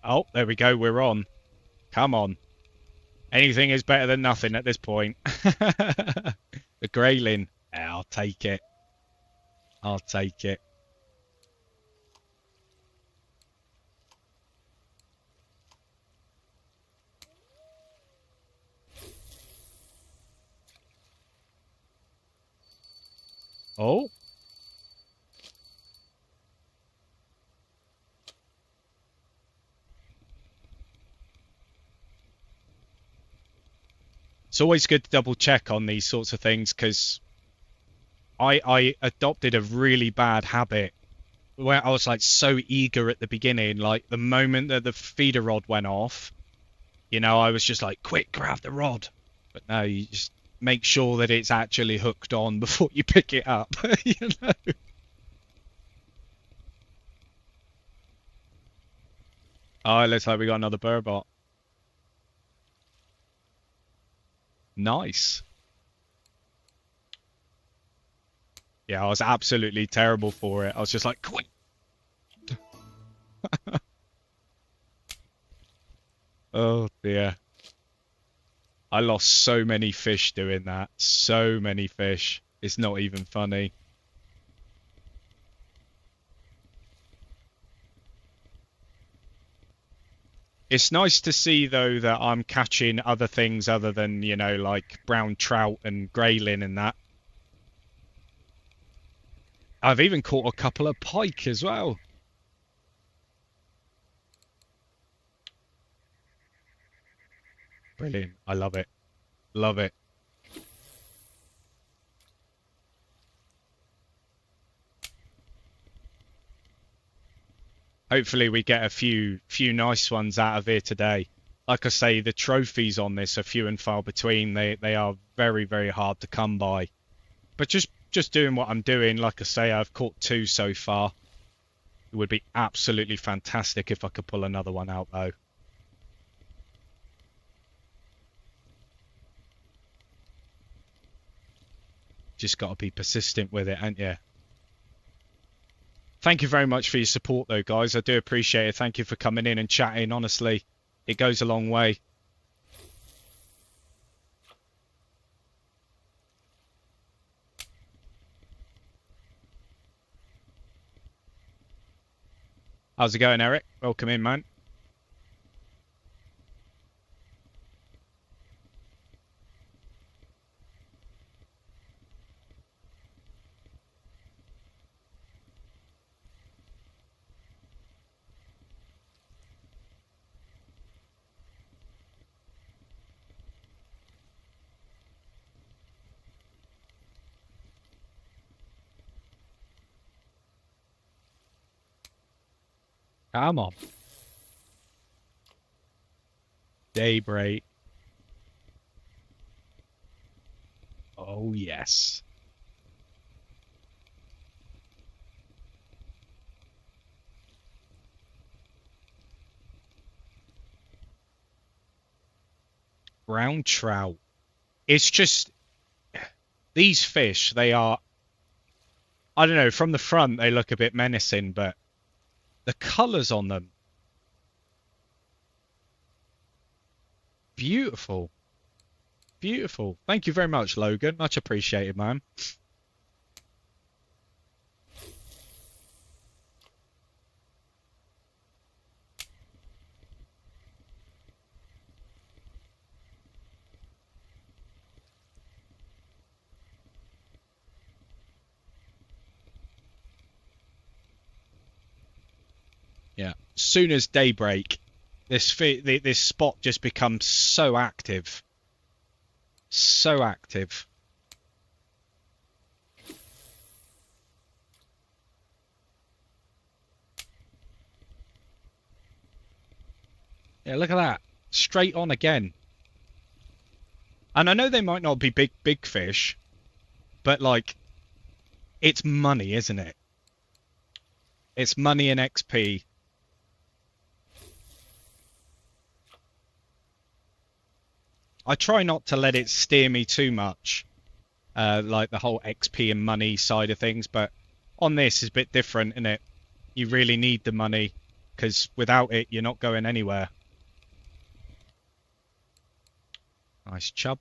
Oh, there we go. We're on. Come on. Anything is better than nothing at this point. The grayling. Yeah, I'll take it. I'll take it. Oh. It's always good to double check on these sorts of things because I adopted a really bad habit where I was like so eager at the beginning. Like the moment that the feeder rod went off, I was just like, quick, grab the rod. But no, you just make sure that it's actually hooked on before you pick it up. you know? Oh, it looks like we got another burbot. Nice. Yeah, I was absolutely terrible for it. I was just like, quick. Oh dear. I lost so many fish doing that. So many fish. It's not even funny. It's nice to see though that I'm catching other things other than, like brown trout and grayling and that. I've even caught a couple of pike as well. Brilliant. I love it. Love it. Hopefully we get a few nice ones out of here today. Like I say, the trophies on this are few and far between. They are very, very hard to come by. But just doing what I'm doing, like I say, I've caught 2 so far. It would be absolutely fantastic if I could pull another one out though. Just got to be persistent with it, ain't you? Thank you very much for your support though, guys. I do appreciate it. Thank you for coming in and chatting. Honestly, it goes a long way. How's it going, Eric? Welcome in, man. Come on. Daybreak. Oh, yes. Brown trout. It's just, these fish, they are, I don't know, from the front they look a bit menacing, but the colours on them, beautiful. Beautiful. Thank you very much, Logan. Much appreciated, man. Yeah. Soon as daybreak, this spot just becomes so active. So active. Yeah, look at that. Straight on again. And I know they might not be big fish, but like, it's money, isn't it? It's money and XP. I try not to let it steer me too much, like the whole XP and money side of things, but on this is a bit different, isn't it? You really need the money, because without it, you're not going anywhere. Nice chub.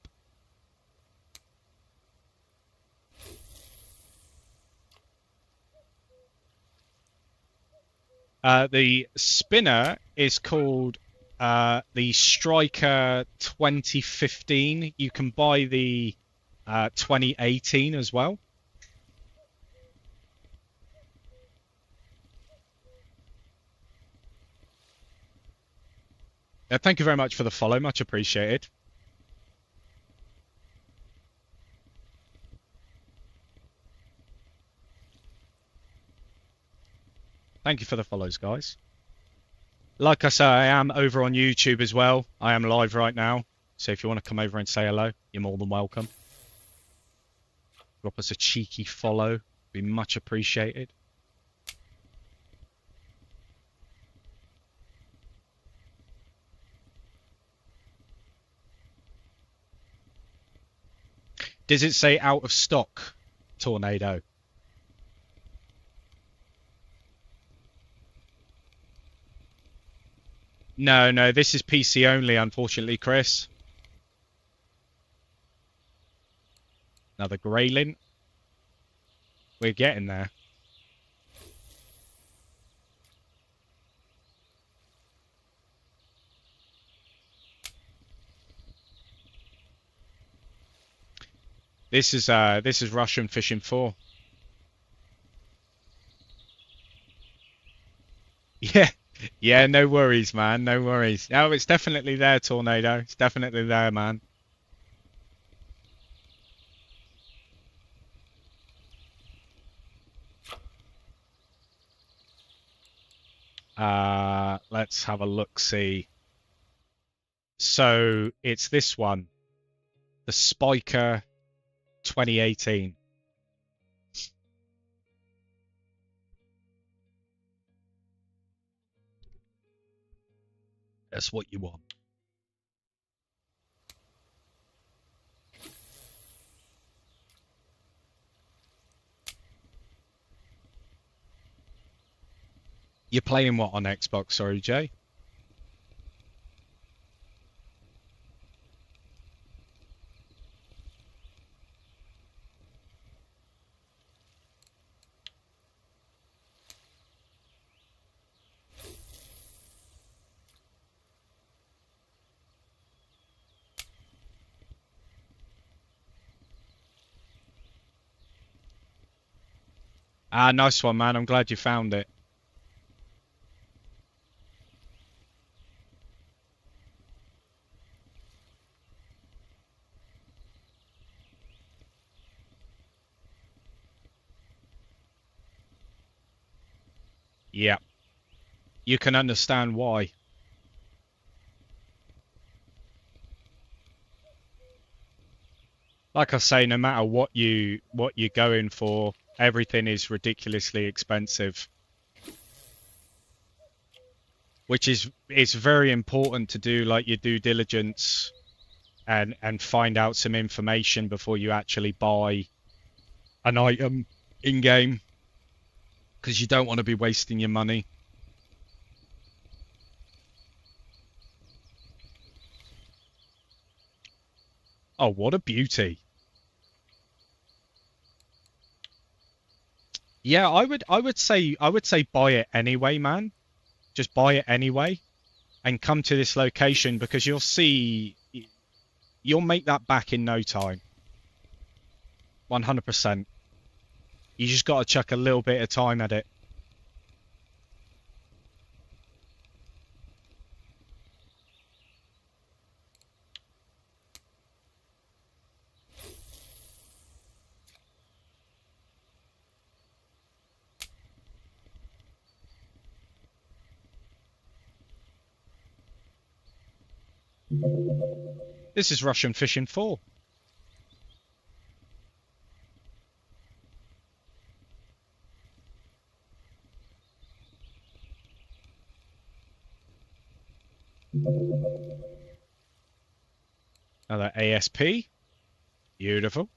The spinner is called the Striker 2015. You can buy the 2018 as well. Thank you very much for the follow. Much appreciated. Thank you for the follows, guys. Like I say, I am over on YouTube as well. I am live right now. So if you want to come over and say hello, you're more than welcome. Drop us a cheeky follow. Be much appreciated. Does it say out of stock, Tornado? No, this is PC only, unfortunately, Chris. Another Graylin. We're getting there. This is Russian Fishing 4. Yeah, no worries, man. No worries. No, it's definitely there, Tornado. It's definitely there, man. Let's have a look-see. So it's this one, the Spiker 2018. That's what you want. You're playing what on Xbox, sorry, Jay? Ah, nice one, man. I'm glad you found it. Yeah. You can understand why. Like I say, no matter what you're going for, everything is ridiculously expensive. Which is it's very important to do like your due diligence and find out some information before you actually buy an item in game, because you don't want to be wasting your money. Oh, what a beauty. Yeah, I would say buy it anyway, man. Just buy it anyway and come to this location, because you'll see you'll make that back in no time. 100%. You just got to chuck a little bit of time at it. This is Russian Fishing 4. Another ASP. Beautiful.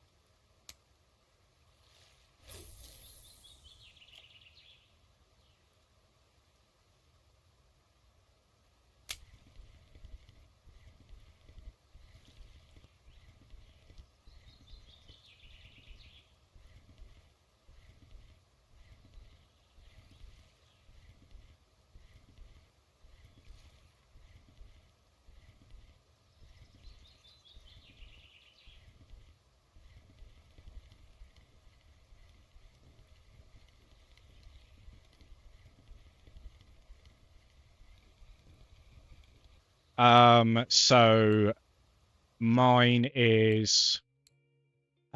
So mine is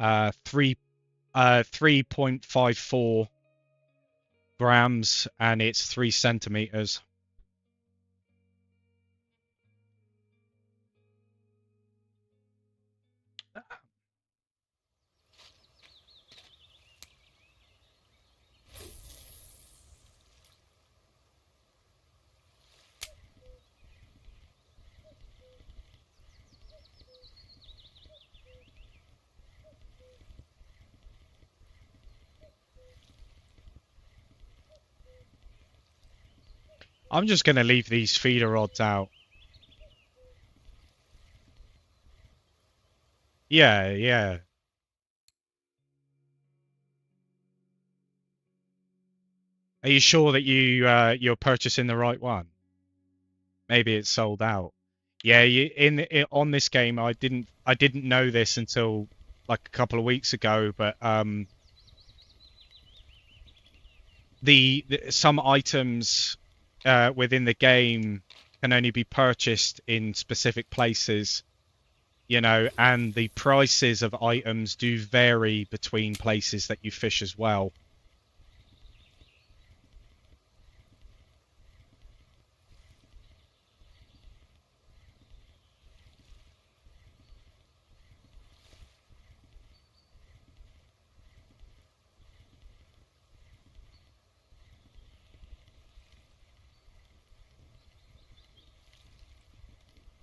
3.54 grams, and it's 3 centimeters. I'm just going to leave these feeder rods out. Yeah, yeah. Are you sure that you're purchasing the right one? Maybe it's sold out. Yeah, on this game, I didn't know this until like a couple of weeks ago, but some items within the game can only be purchased in specific places, you know, and the prices of items do vary between places that you fish as well.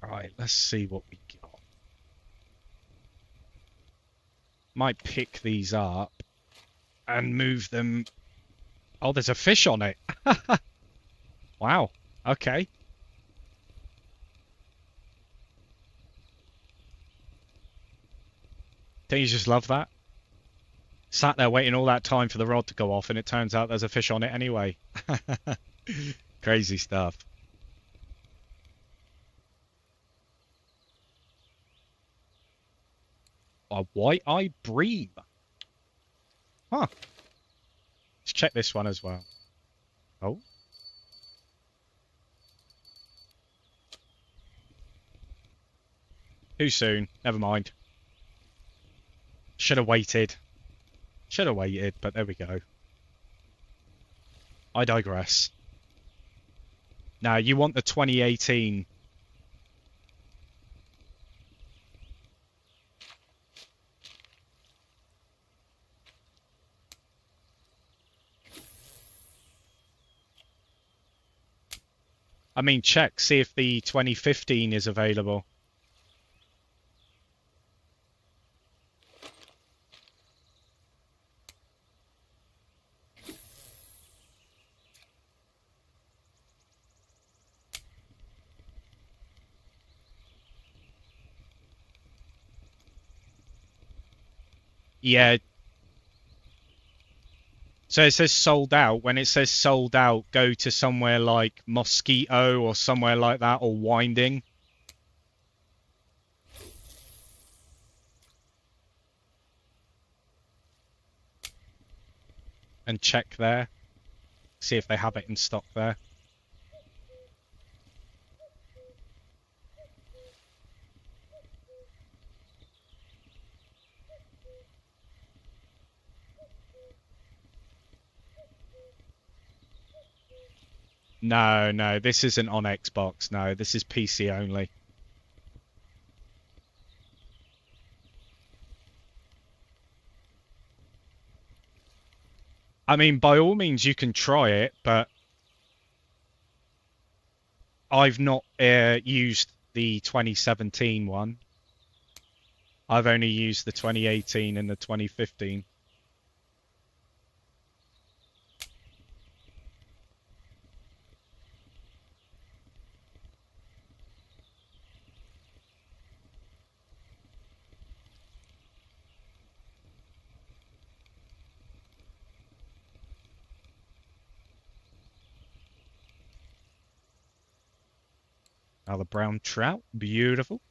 All right, let's see what we got. Might pick these up and move them. Oh, there's a fish on it. Wow. Okay. Don't you just love that? Sat there waiting all that time for the rod to go off, and it turns out there's a fish on it anyway. Crazy stuff. A white-eyed bream. Huh. Let's check this one as well. Oh. Too soon. Never mind. Should have waited. Should have waited, but there we go. I digress. Now, you want the 2018. I mean, check, see if the 2015 is available. Yeah. So it says sold out. When it says sold out, go to somewhere like Mosquito or somewhere like that, or Winding. And check there. See if they have it in stock there. No, no, this isn't on Xbox. No, this is PC only. I mean, by all means, you can try it, but I've not used the 2017 one. I've only used the 2018 and the 2015. Now the brown trout, beautiful.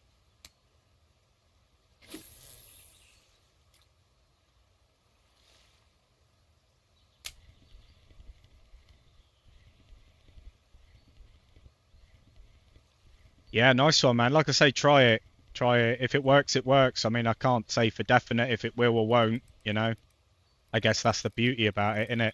Yeah, nice one, man. Like I say, try it. Try it. If it works, it works. I mean, I can't say for definite if it will or won't, you know. I guess that's the beauty about it, innit?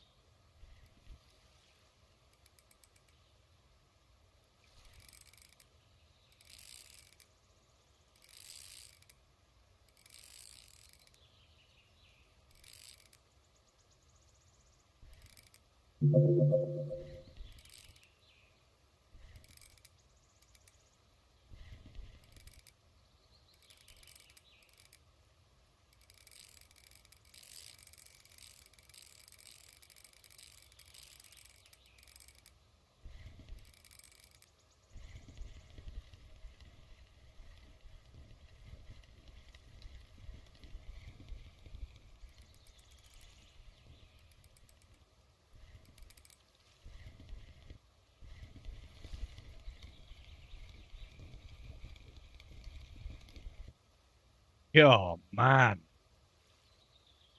Oh man.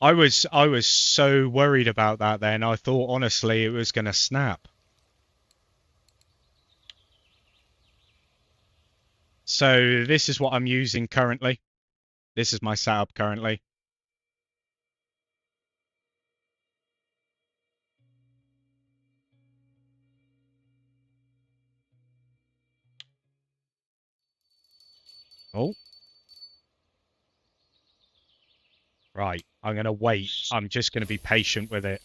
I was so worried about that then. I thought honestly it was gonna snap. So this is what I'm using currently. This is my setup currently. Oh, right. I'm gonna wait. I'm just gonna be patient with it.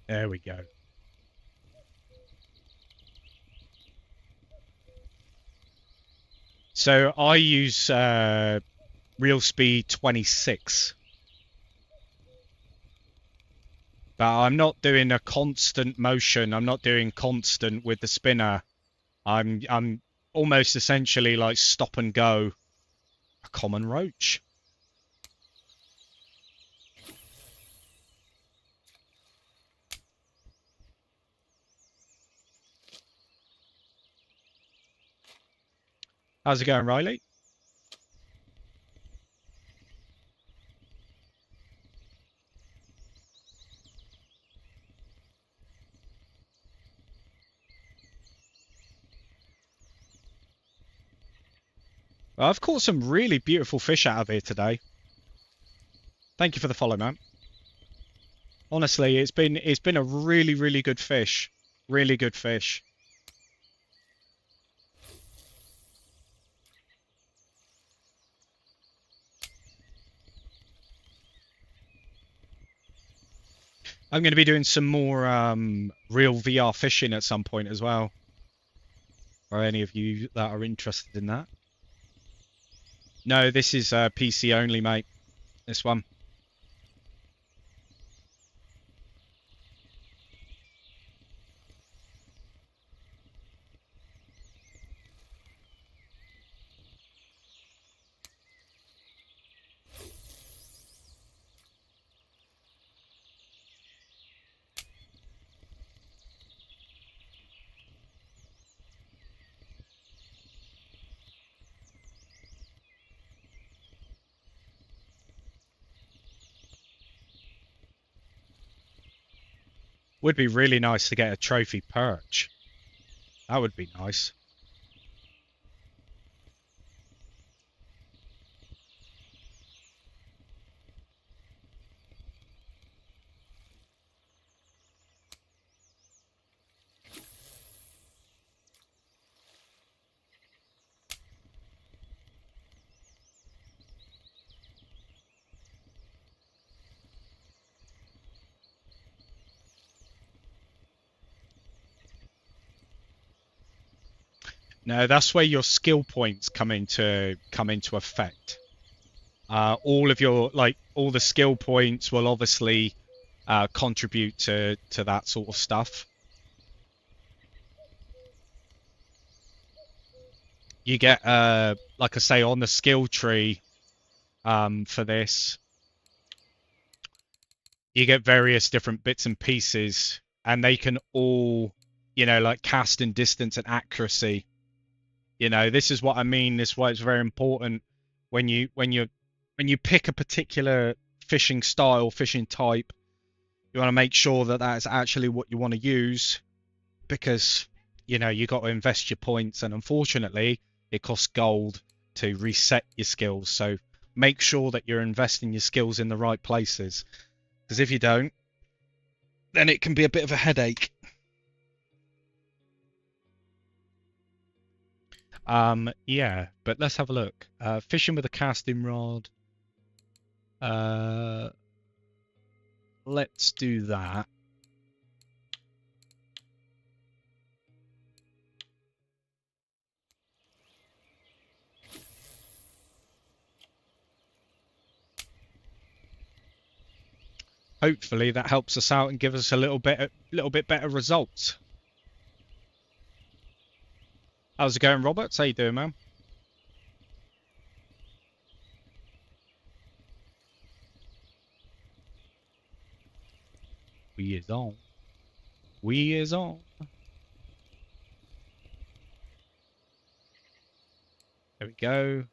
There we go. So I use Real Speed 26. But I'm not doing a constant motion. I'm not doing constant with the spinner. I'm almost essentially like stop and go. A common roach. How's it going, Riley? Well, I've caught some really beautiful fish out of here today. Thank you for the follow, man. Honestly, it's been a really good fish. Really good fish. I'm going to be doing some more real VR fishing at some point as well. For any of you that are interested in that. No, this is PC only, mate. This one. Would be really nice to get a trophy perch. That would be nice. No, that's where your skill points come into effect. All of your all the skill points will obviously contribute to that sort of stuff. You get like I say on the skill tree for this, you get various different bits and pieces, and they can all, like cast and distance and accuracy. This is what I mean. This is why it's very important when you pick a particular fishing style, fishing type. You want to make sure that that's actually what you want to use, because you got to invest your points, and unfortunately, it costs gold to reset your skills. So make sure that you're investing your skills in the right places, because if you don't, then it can be a bit of a headache. Yeah, but let's have a look. Fishing with a casting rod. Let's do that. Hopefully that helps us out and gives us a little bit better results. How's it going, Robert? How you doing, man? We is on. We is on. There we go.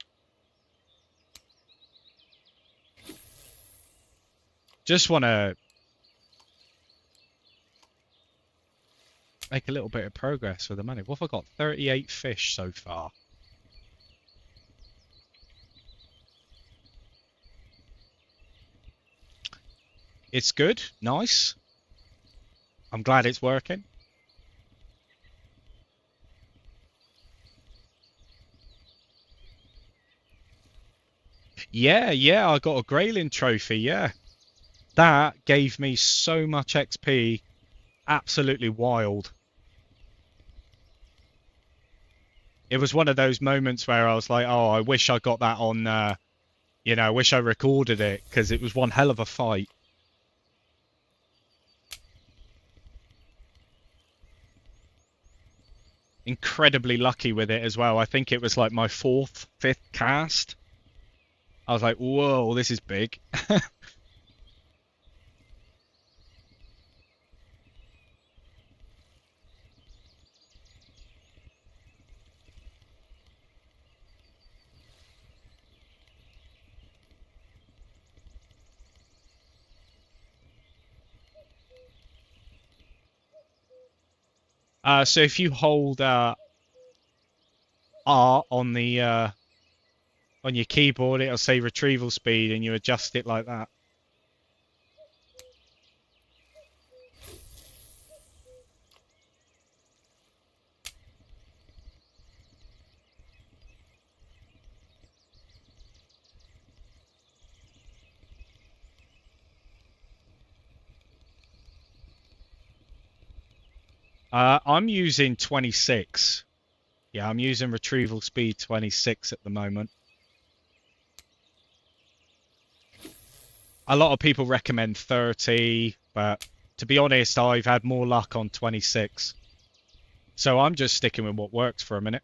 Just want to make a little bit of progress with the money. What have I got? 38 fish so far. It's good. Nice. I'm glad it's working. Yeah, I got a Grayling trophy, yeah. That gave me so much XP. Absolutely wild. It was one of those moments where I was like, oh, I wish I got that on, I wish I recorded it, because it was one hell of a fight. Incredibly lucky with it as well. I think it was like my 4th, 5th cast. I was like, whoa, this is big. So if you hold R on the on your keyboard, it'll say retrieval speed, and you adjust it like that. I'm using 26. Yeah, I'm using retrieval speed 26 at the moment. A lot of people recommend 30, but to be honest, I've had more luck on 26. So I'm just sticking with what works for a minute.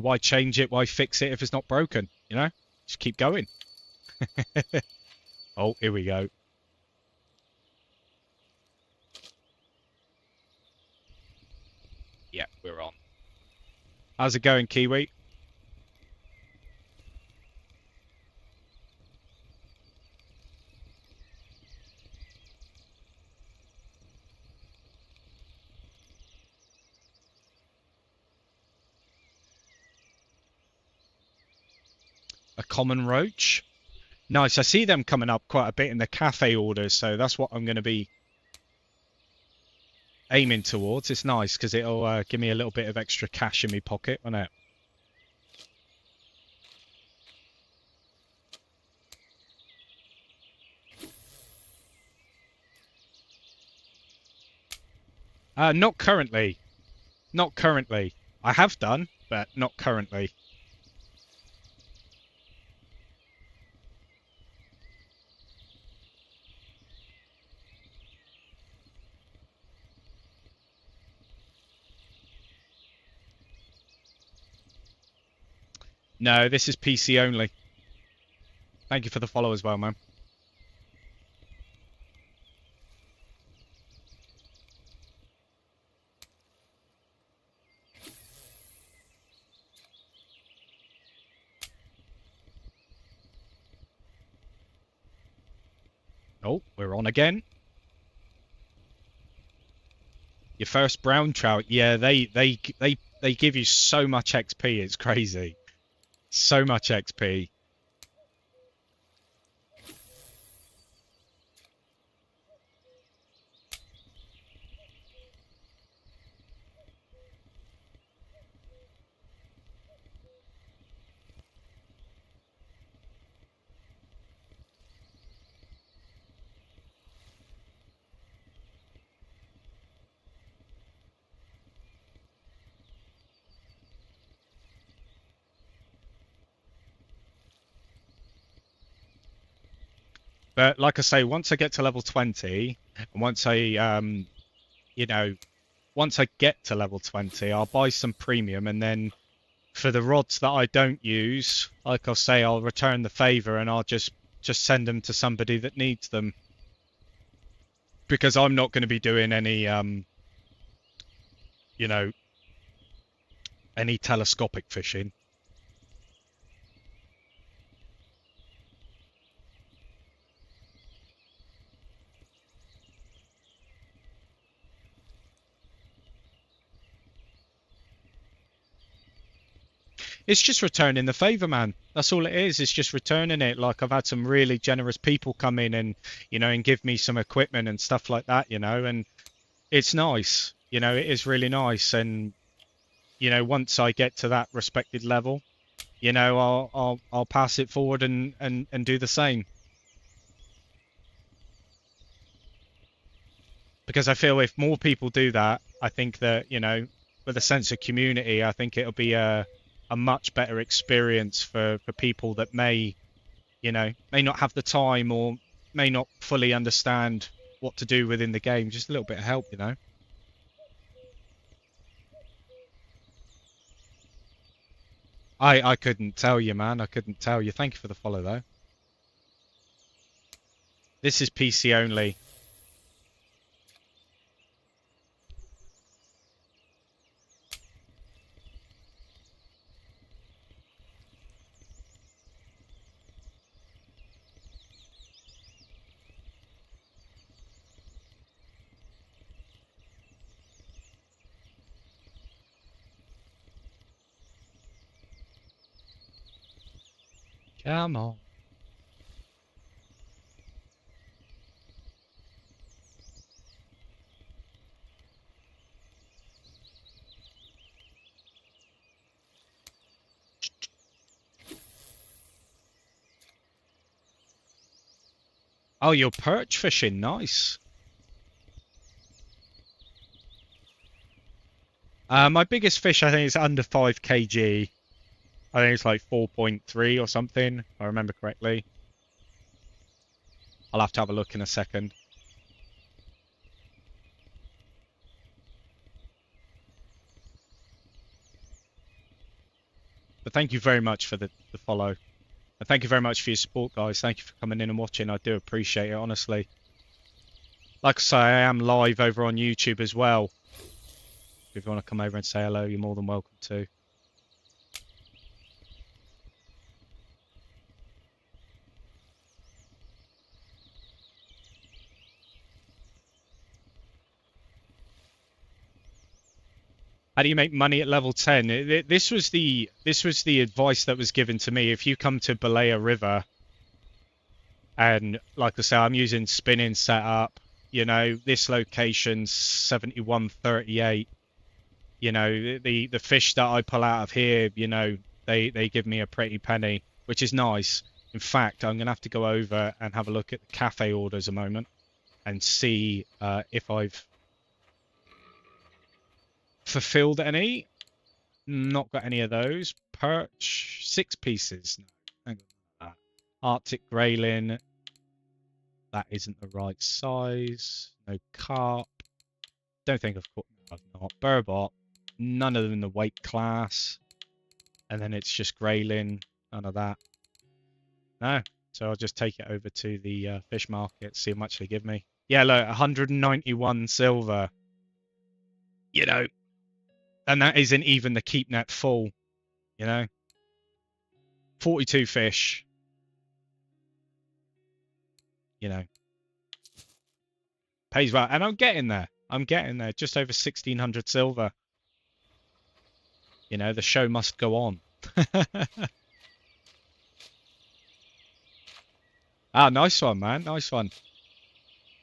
Why change it? Why fix it if it's not broken? Just keep going. Oh, here we go. Yeah, we're on. How's it going, Kiwi? A common roach. Nice. I see them coming up quite a bit in the cafe orders, so that's what I'm going to be aiming towards. It's nice because it'll give me a little bit of extra cash in my pocket, won't it? Not currently. Not currently. I have done, but not currently. No, this is PC only. Thank you for the follow as well, man. Oh, we're on again. Your first brown trout, yeah, they give you so much XP, it's crazy. So much XP. But like I say, once I get to level 20, and once I you know, once I get to level 20, I'll buy some premium, and then for the rods that I don't use, like I'll say, I'll return the favor and I'll just send them to somebody that needs them. Because I'm not going to be doing any you know, any telescopic fishing. It's just returning the favor, man. That's all it is. It's just returning it. Like I've had some really generous people come in and, and give me some equipment and stuff like that, and it's nice. It is really nice. And, once I get to that respected level, I'll pass it forward and do the same. Because I feel if more people do that, I think that, with a sense of community, I think it'll be a much better experience for people that may not have the time or may not fully understand what to do within the game. Just a little bit of help, I couldn't tell you, man. I couldn't tell you. Thank you for the follow, though. This is PC only. Come on. Oh, you're perch fishing. Nice. My biggest fish, I think, is under 5 kg. I think it's like 4.3 or something, if I remember correctly. I'll have to have a look in a second. But thank you very much for the follow. And thank you very much for your support, guys. Thank you for coming in and watching. I do appreciate it, honestly. Like I say, I am live over on YouTube as well. If you want to come over and say hello, you're more than welcome to. How do you make money at level 10? This was the advice that was given to me. If you come to Balea River, and like I say, I'm using spinning setup. This location's 7138. The fish that I pull out of here, they give me a pretty penny, which is nice. In fact, I'm gonna have to go over and have a look at the cafe orders a moment and see if I've fulfilled any. Not got any of those. Perch, 6 pieces. No, hang on. Arctic grayling. That isn't the right size. No carp. Don't think I've caught. No, I've not. Burbot. None of them in the weight class. And then it's just grayling. None of that. No. So I'll just take it over to the fish market, see how much they give me. Yeah, look, 191 silver. You know, and that isn't even the keep net full. You know, 42 fish. You know, pays well, and I'm getting there. I'm getting there. Just over 1,600 silver. You know, the show must go on. Ah, nice one, man. Nice one.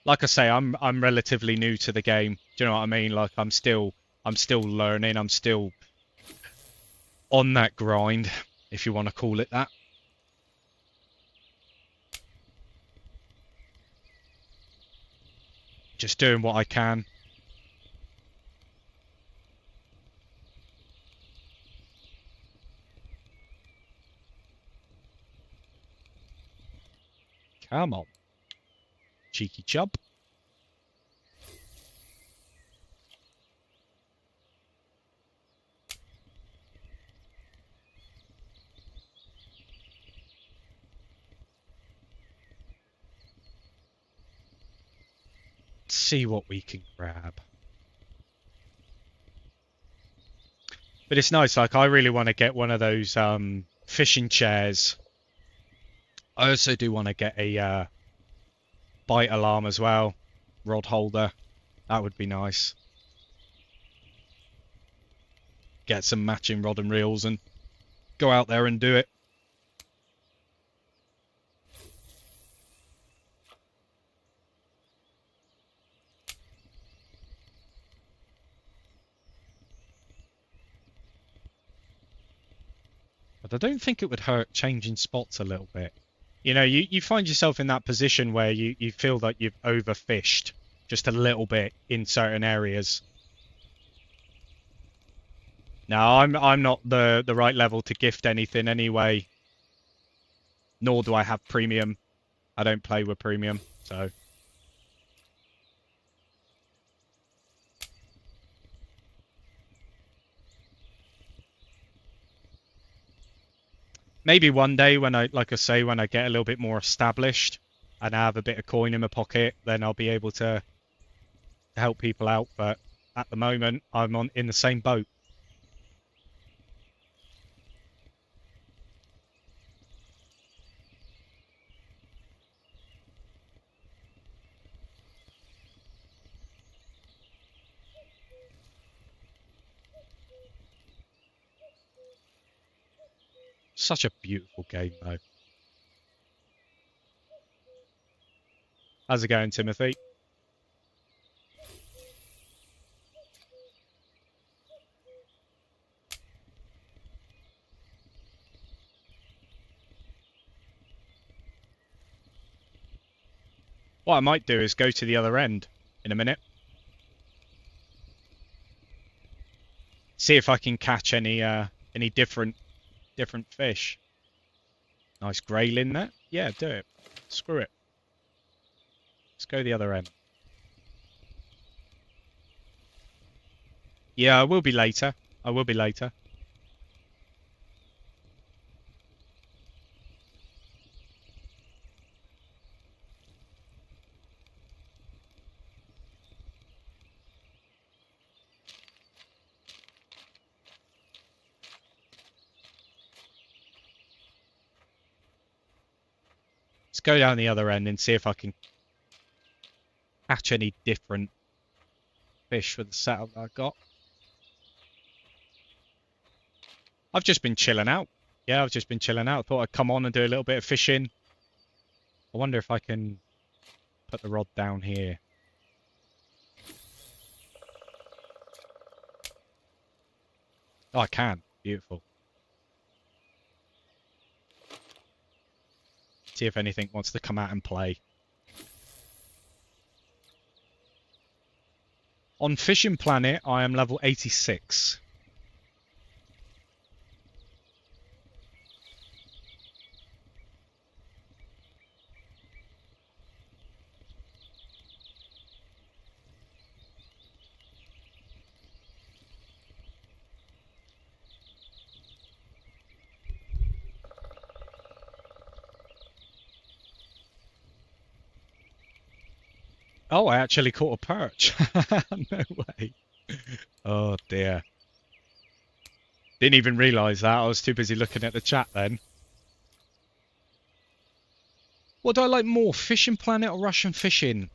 Like I say, I'm relatively new to the game. Do you know what I mean? Like I'm still learning. I'm still on that grind, if you want to call it that. Just doing what I can. Come on. Cheeky chub. Let's see what we can grab. But it's nice, like I really want to get one of those fishing chairs. I also do want to get a bite alarm as well. Rod holder. That would be nice. Get some matching rod and reels and go out there and do it. But I don't think it would hurt changing spots a little bit. You know, you find yourself in that position where you feel that you've overfished just a little bit in certain areas. Now, I'm not the right level to gift anything anyway. Nor do I have premium. I don't play with premium, so. Maybe one day when like I say, when I get a little bit more established and I have a bit of coin in my pocket, then I'll be able to help people out. But at the moment, I'm in the same boat. Such a beautiful game, though. How's it going, Timothy? What I might do is go to the other end in a minute. See if I can catch any different fish. Nice grayling there. Yeah, do it. Screw it. Let's go the other end. Yeah, I will be later. I will be later. Let's go down the other end and see if I can catch any different fish with the setup that I've got. I've just been chilling out. Yeah, I've just been chilling out. Thought I'd come on and do a little bit of fishing. I wonder if I can put the rod down here. Oh, I can. Beautiful. See if anything wants to come out and play. On Fishing Planet, I am level 86. Oh, I actually caught a perch. No way. Oh dear. Didn't even realise that. I was too busy looking at the chat then. What do I like more, Fishing Planet or Russian Fishing?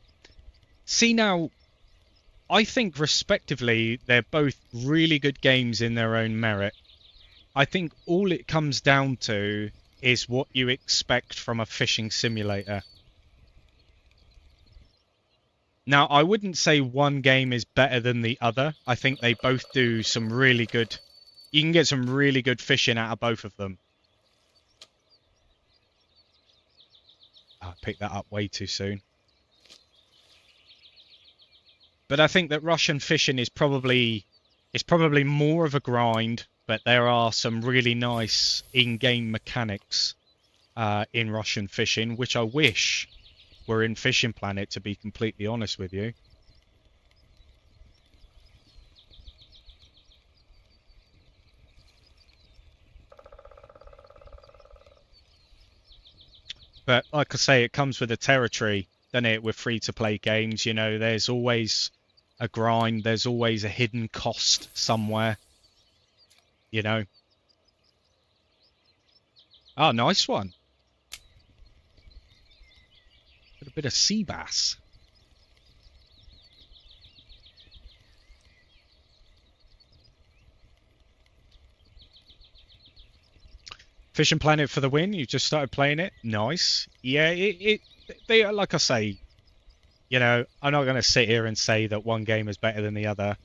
See now, I think respectively they're both really good games in their own merit. I think all it comes down to is what you expect from a fishing simulator. Now, I wouldn't say one game is better than the other. I think they both do some really good... You can get some really good fishing out of both of them. I picked that up way too soon. But I think that Russian Fishing is probably more of a grind, but there are some really nice in-game mechanics in Russian Fishing, which I wish were in Fishing Planet, to be completely honest with you. But like I say, it comes with the territory, doesn't it, with free-to-play games. You know, there's always a grind, there's always a hidden cost somewhere, you know. Oh, nice one. Got a bit of sea bass. Fishing Planet for the win. You just started playing it. Nice. Yeah, they like I say, you know, I'm not going to sit here and say that one game is better than the other.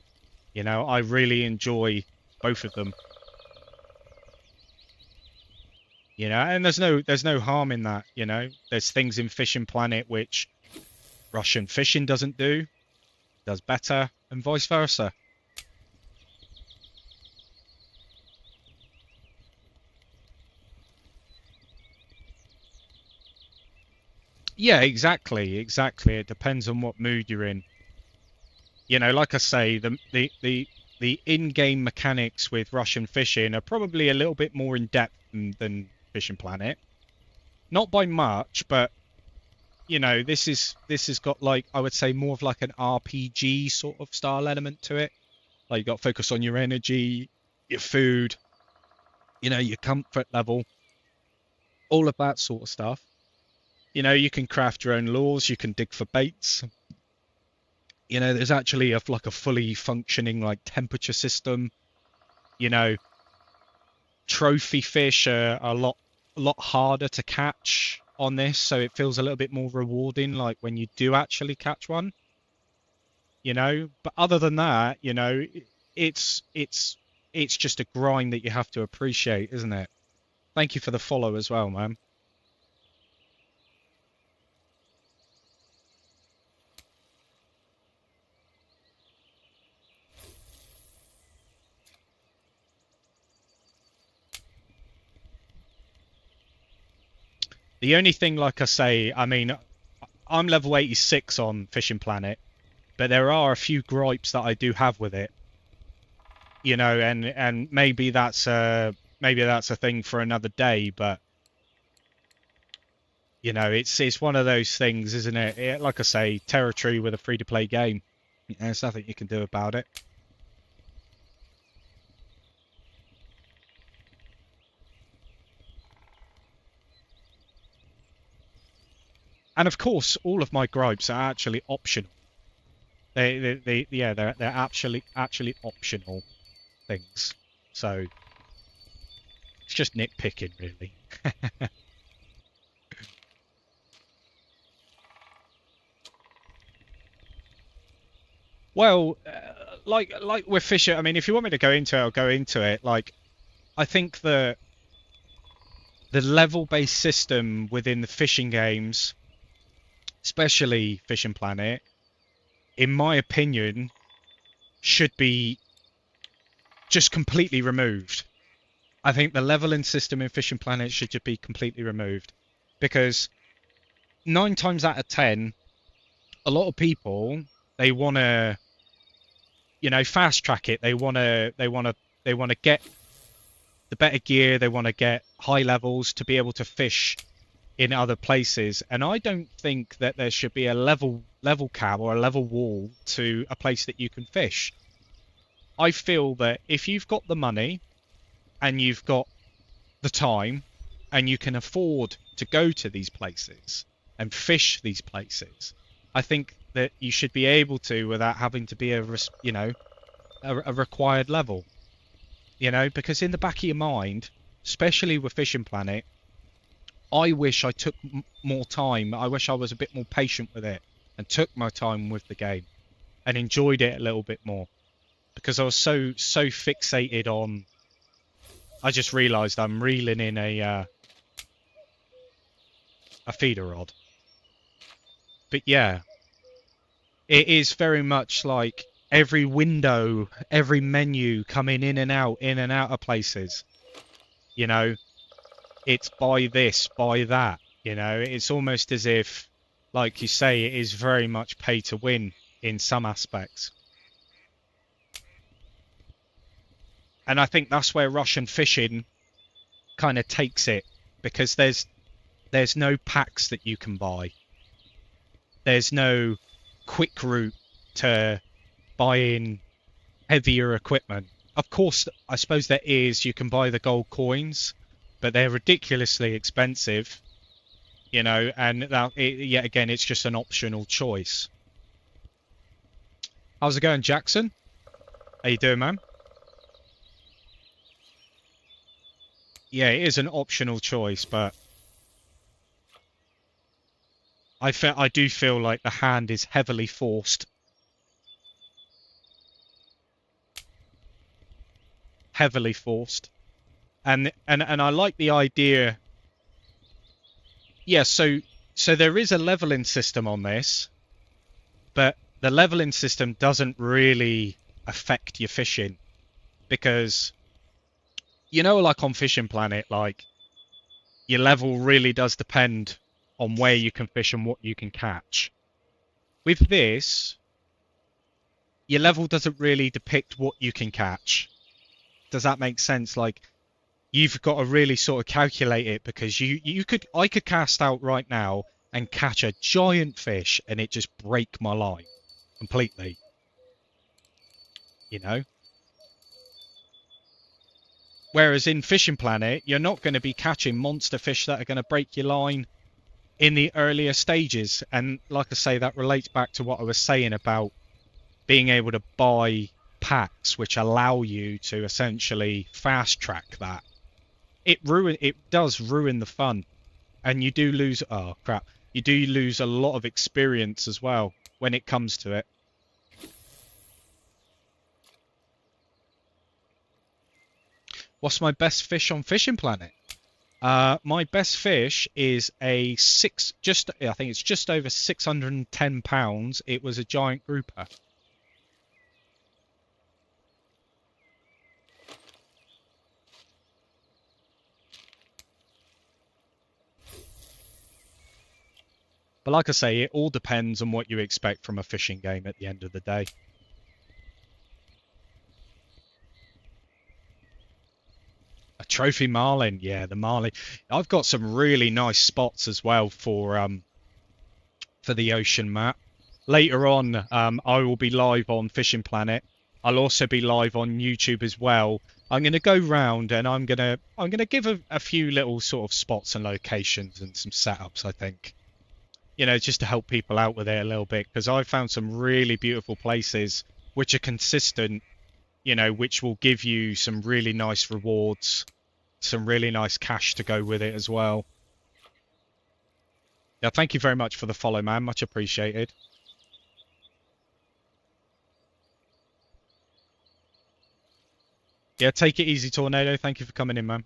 You know, I really enjoy both of them. You know, and there's no harm in that, you know. There's things in Fishing Planet which Russian Fishing doesn't do, does better, and vice versa. Yeah, exactly. It depends on what mood you're in. You know, like I say, the in-game mechanics with Russian Fishing are probably a little bit more in depth than Fishing Planet. Not by much, but you know, this has got, like, I would say more of like an RPG sort of style element to it. Like, you got to focus on your energy, your food, you know, your comfort level, all of that sort of stuff. You know, you can craft your own lures, you can dig for baits. You know, there's actually like a fully functioning like temperature system. You know, trophy fish are a lot harder to catch on this, so it feels a little bit more rewarding, like when you do actually catch one. You know, but other than that, you know, it's just a grind that you have to appreciate, isn't it? Thank you for the follow as well, man. The only thing, like I say, I mean, I'm level 86 on Fishing Planet, but there are a few gripes that I do have with it. You know, and maybe that's a thing for another day, but you know, it's one of those things, isn't it? Like I say, territory with a free-to-play game. There's nothing you can do about it. And of course, all of my gripes are actually optional. They're actually optional things. So it's just nitpicking, really. Well, like with Fisher, I mean, if you want me to go into it, I'll go into it. Like, I think the level-based system within the fishing games, especially Fishing Planet, in my opinion, should be just completely removed. I think the leveling system in Fishing Planet should just be completely removed, because 9 times out of 10, a lot of people, they want to, fast track it. They want to get the better gear. They want to get high levels to be able to fish in other places. And I don't think that there should be a level cap or a level wall to a place that you can fish. I feel that if you've got the money and you've got the time and you can afford to go to these places and fish these places, I think that you should be able to without having to be a required level. Because in the back of your mind, especially with Fishing Planet, I wish I took more time. I wish I was a bit more patient with it and took my time with the game and enjoyed it a little bit more, because I was so fixated on. I just realised I'm reeling in a feeder rod. But yeah, it is very much like every window, every menu coming in and out of places. It's buy this, buy that. It's almost as if, like you say, it is very much pay to win in some aspects. And I think that's where Russian fishing kind of takes it, because there's no packs that you can buy. There's no quick route to buying heavier equipment. Of course, I suppose there is. You can buy the gold coins, but they're ridiculously expensive, and yet again, it's just an optional choice. How's it going, Jackson? How you doing, man? Yeah, it is an optional choice, but I do feel like the hand is heavily forced. Heavily forced. And I like the idea. Yeah, so there is a leveling system on this, but the leveling system doesn't really affect your fishing, because like on Fishing Planet, like your level really does depend on where you can fish and what you can catch. With this, your level doesn't really depict what you can catch. Does that make sense? Like, you've got to really sort of calculate it, because I could cast out right now and catch a giant fish and it just break my line completely. Whereas in Fishing Planet, you're not going to be catching monster fish that are going to break your line in the earlier stages. And like I say, that relates back to what I was saying about being able to buy packs which allow you to essentially fast track that. It does ruin the fun, and you do lose you do lose a lot of experience as well when it comes to it. What's my best fish on Fishing Planet? My best fish is I think it's just over 610 pounds. It was a giant grouper. But like I say, it all depends on what you expect from a fishing game at the end of the day. A trophy marlin, yeah, the marlin. I've got some really nice spots as well for the ocean map. Later on, I will be live on Fishing Planet. I'll also be live on YouTube as well. I'm going to go round and I'm going to give a few little sort of spots and locations and some setups, I think. Just to help people out with it a little bit, because I've found some really beautiful places which are consistent, which will give you some really nice rewards, some really nice cash to go with it as well. Yeah, thank you very much for the follow, man. Much appreciated. Yeah, take it easy, Tornado. Thank you for coming in, man.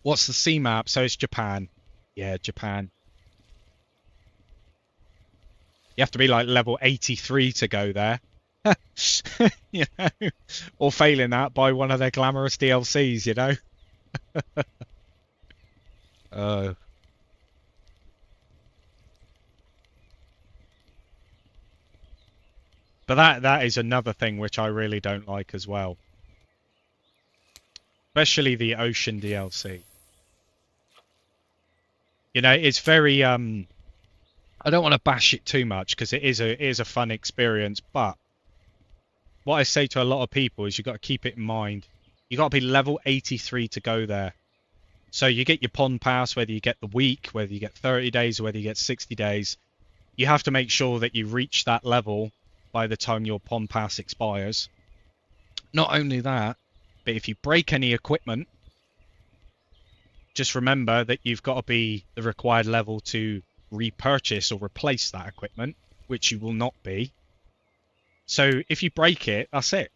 What's the sea map? So it's Japan. Yeah, Japan. You have to be like level 83 to go there. You know, or failing that, buy one of their glamorous DLCs, you know. uh, but that is another thing which I really don't like as well, especially the Ocean DLC. You know, it's very I don't want to bash it too much because it is a fun experience, but what I say to a lot of people is you've got to keep it in mind. You got to be level 83 to go there. So you get your pond pass, whether you get the week, whether you get 30 days, or whether you get 60 days. You have to make sure that you reach that level by the time your pond pass expires. Not only that, but if you break any equipment, just remember that you've got to be the required level to repurchase or replace that equipment, which you will not be. So if you break it, that's it.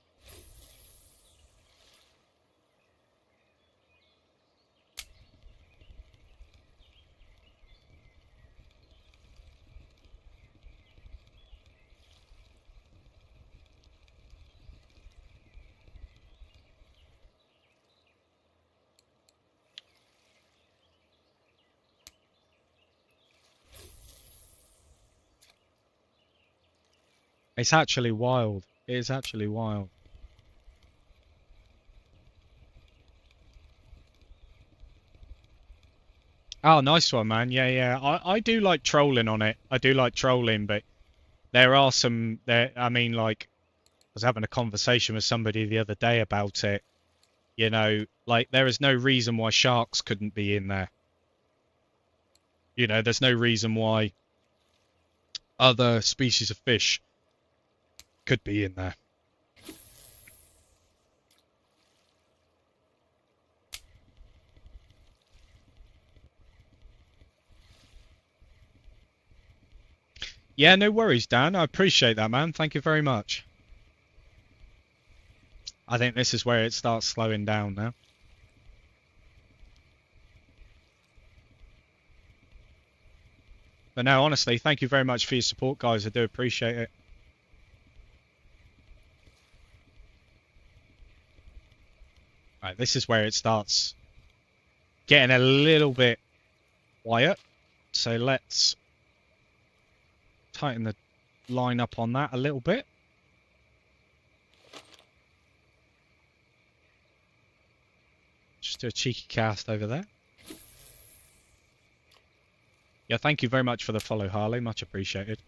It's actually wild. It is actually wild. Oh, nice one, man. Yeah, yeah. I do like trolling on it. I do like trolling, but there are some there. I mean, like, I was having a conversation with somebody the other day about it. You know, like there is no reason why sharks couldn't be in there. You know, there's no reason why other species of fish could be in there. Yeah, no worries, Dan. I appreciate that, man. Thank you very much. I think this is where it starts slowing down now. But no, honestly, thank you very much for your support, guys. I do appreciate it. Right, this is where it starts getting a little bit quiet. So let's tighten the line up on that a little bit. Just do a cheeky cast over there. Yeah, thank you very much for the follow, Harley. Much appreciated.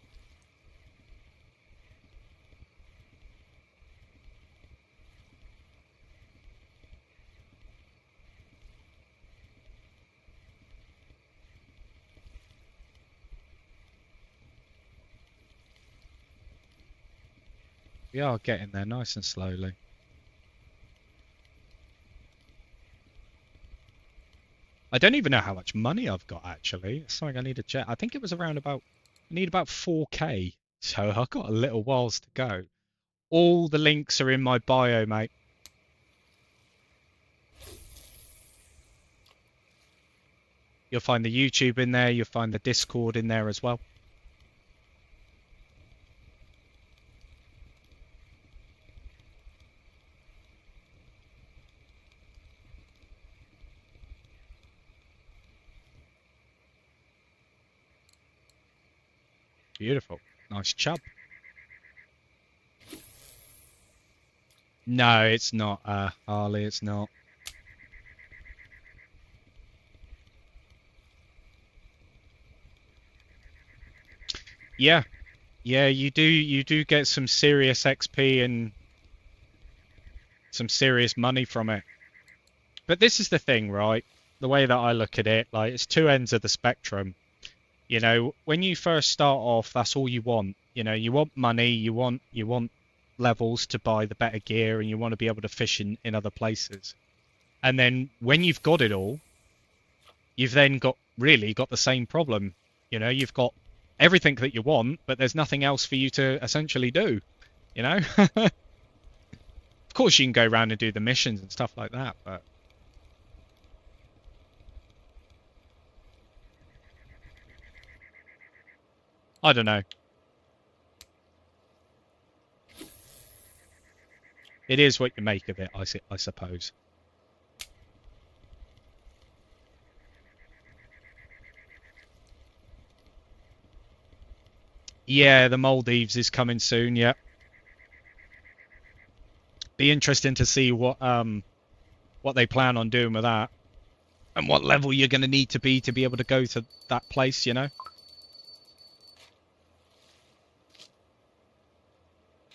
We are getting there nice and slowly. I don't even know how much money I've got, actually. It's something I need to check. I think it was around about... I need about 4k. So I've got a little whiles to go. All the links are in my bio, mate. You'll find the YouTube in there. You'll find the Discord in there as well. Beautiful. Nice chub. No, it's not, Harley. It's not. Yeah. Yeah, you do get some serious XP and some serious money from it. But this is the thing, right? The way that I look at it, like it's two ends of the spectrum. You know, when you first start off, that's all you want. You know, you want money, you want levels to buy the better gear, and you want to be able to fish in other places. And then when you've got it all, you've then really got the same problem. You know, you've got everything that you want, but there's nothing else for you to essentially do. You know? Of course you can go around and do the missions and stuff like that, but I don't know. it is what you make of it, I suppose. Yeah, the Maldives is coming soon. Yeah, be interesting to see what they plan on doing with that, and what level you're going to need to be able to go to that place. You know,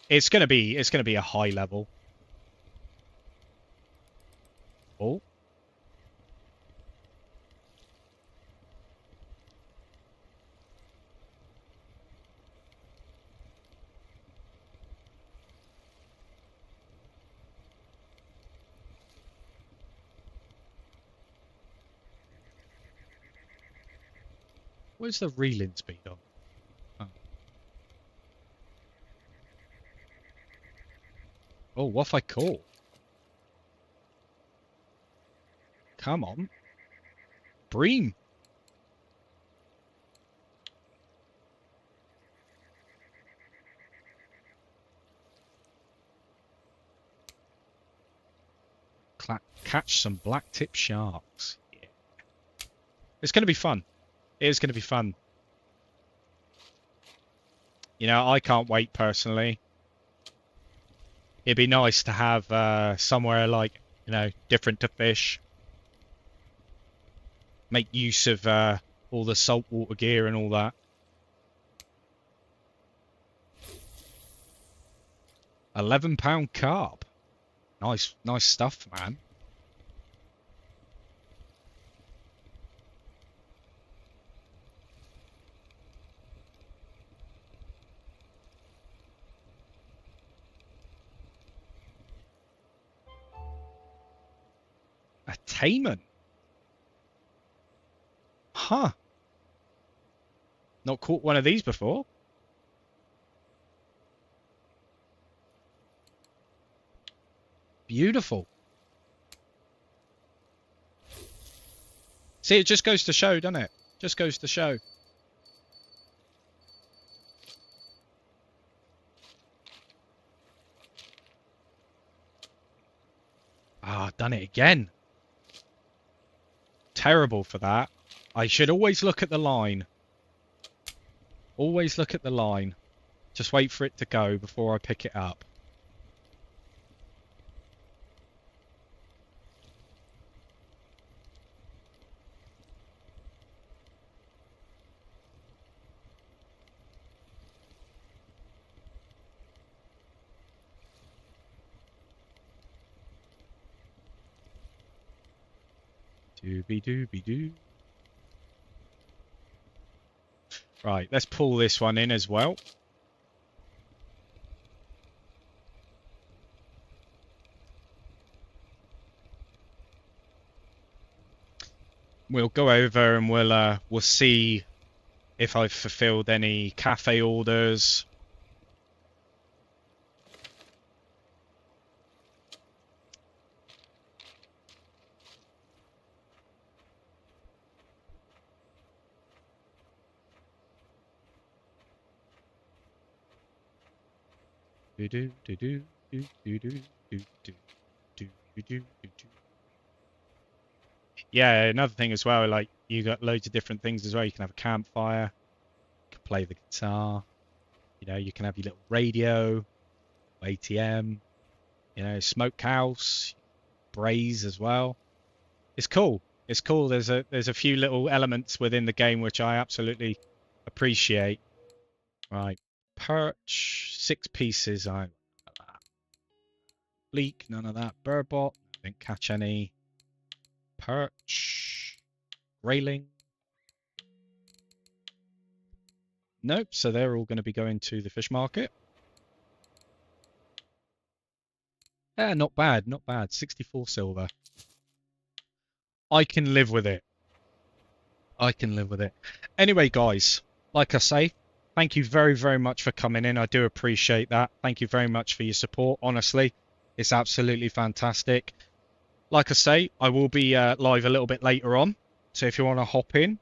it's going to be a high level. Oh. Where's the reeling speed on? Oh, what if I call? Come on. Bream. Catch some black tip sharks. Yeah. It's going to be fun. It is going to be fun. You know, I can't wait personally. It'd be nice to have somewhere like, you know, different to fish. Make use of all the saltwater gear and all that. £11 carp. Nice stuff, man. A taimen. Huh. Not caught one of these before. Beautiful. See, it just goes to show, doesn't it? Just goes to show. Ah, done it again. Terrible for that. I should always look at the line. Always look at the line. Just wait for it to go before I pick it up. Doobie-doobie-doo. Right, let's pull this one in as well. We'll go over and we'll see if I've fulfilled any cafe orders. Yeah, another thing as well, like you got loads of different things as well. You can have a campfire, you can play the guitar, you know, you can have your little radio, ATM, you know, smokehouse, braise as well. It's cool. It's cool. There's a few little elements within the game which I absolutely appreciate. Right, perch, 6 pieces. Bleak, none of that. Burbot, didn't catch any. Perch, railing. Nope, so they're all going to be going to the fish market. Yeah, not bad, not bad. 64 silver. I can live with it. I can live with it. Anyway, guys, like I say, thank you very, very much for coming in. I do appreciate that. Thank you very much for your support. Honestly, it's absolutely fantastic. Like I say, I will be live a little bit later on. So if you want to hop in,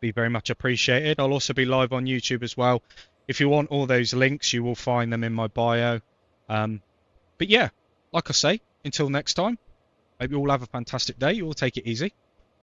be very much appreciated. I'll also be live on YouTube as well. If you want all those links, you will find them in my bio. But yeah, like I say, until next time, hope you all have a fantastic day. You all take it easy.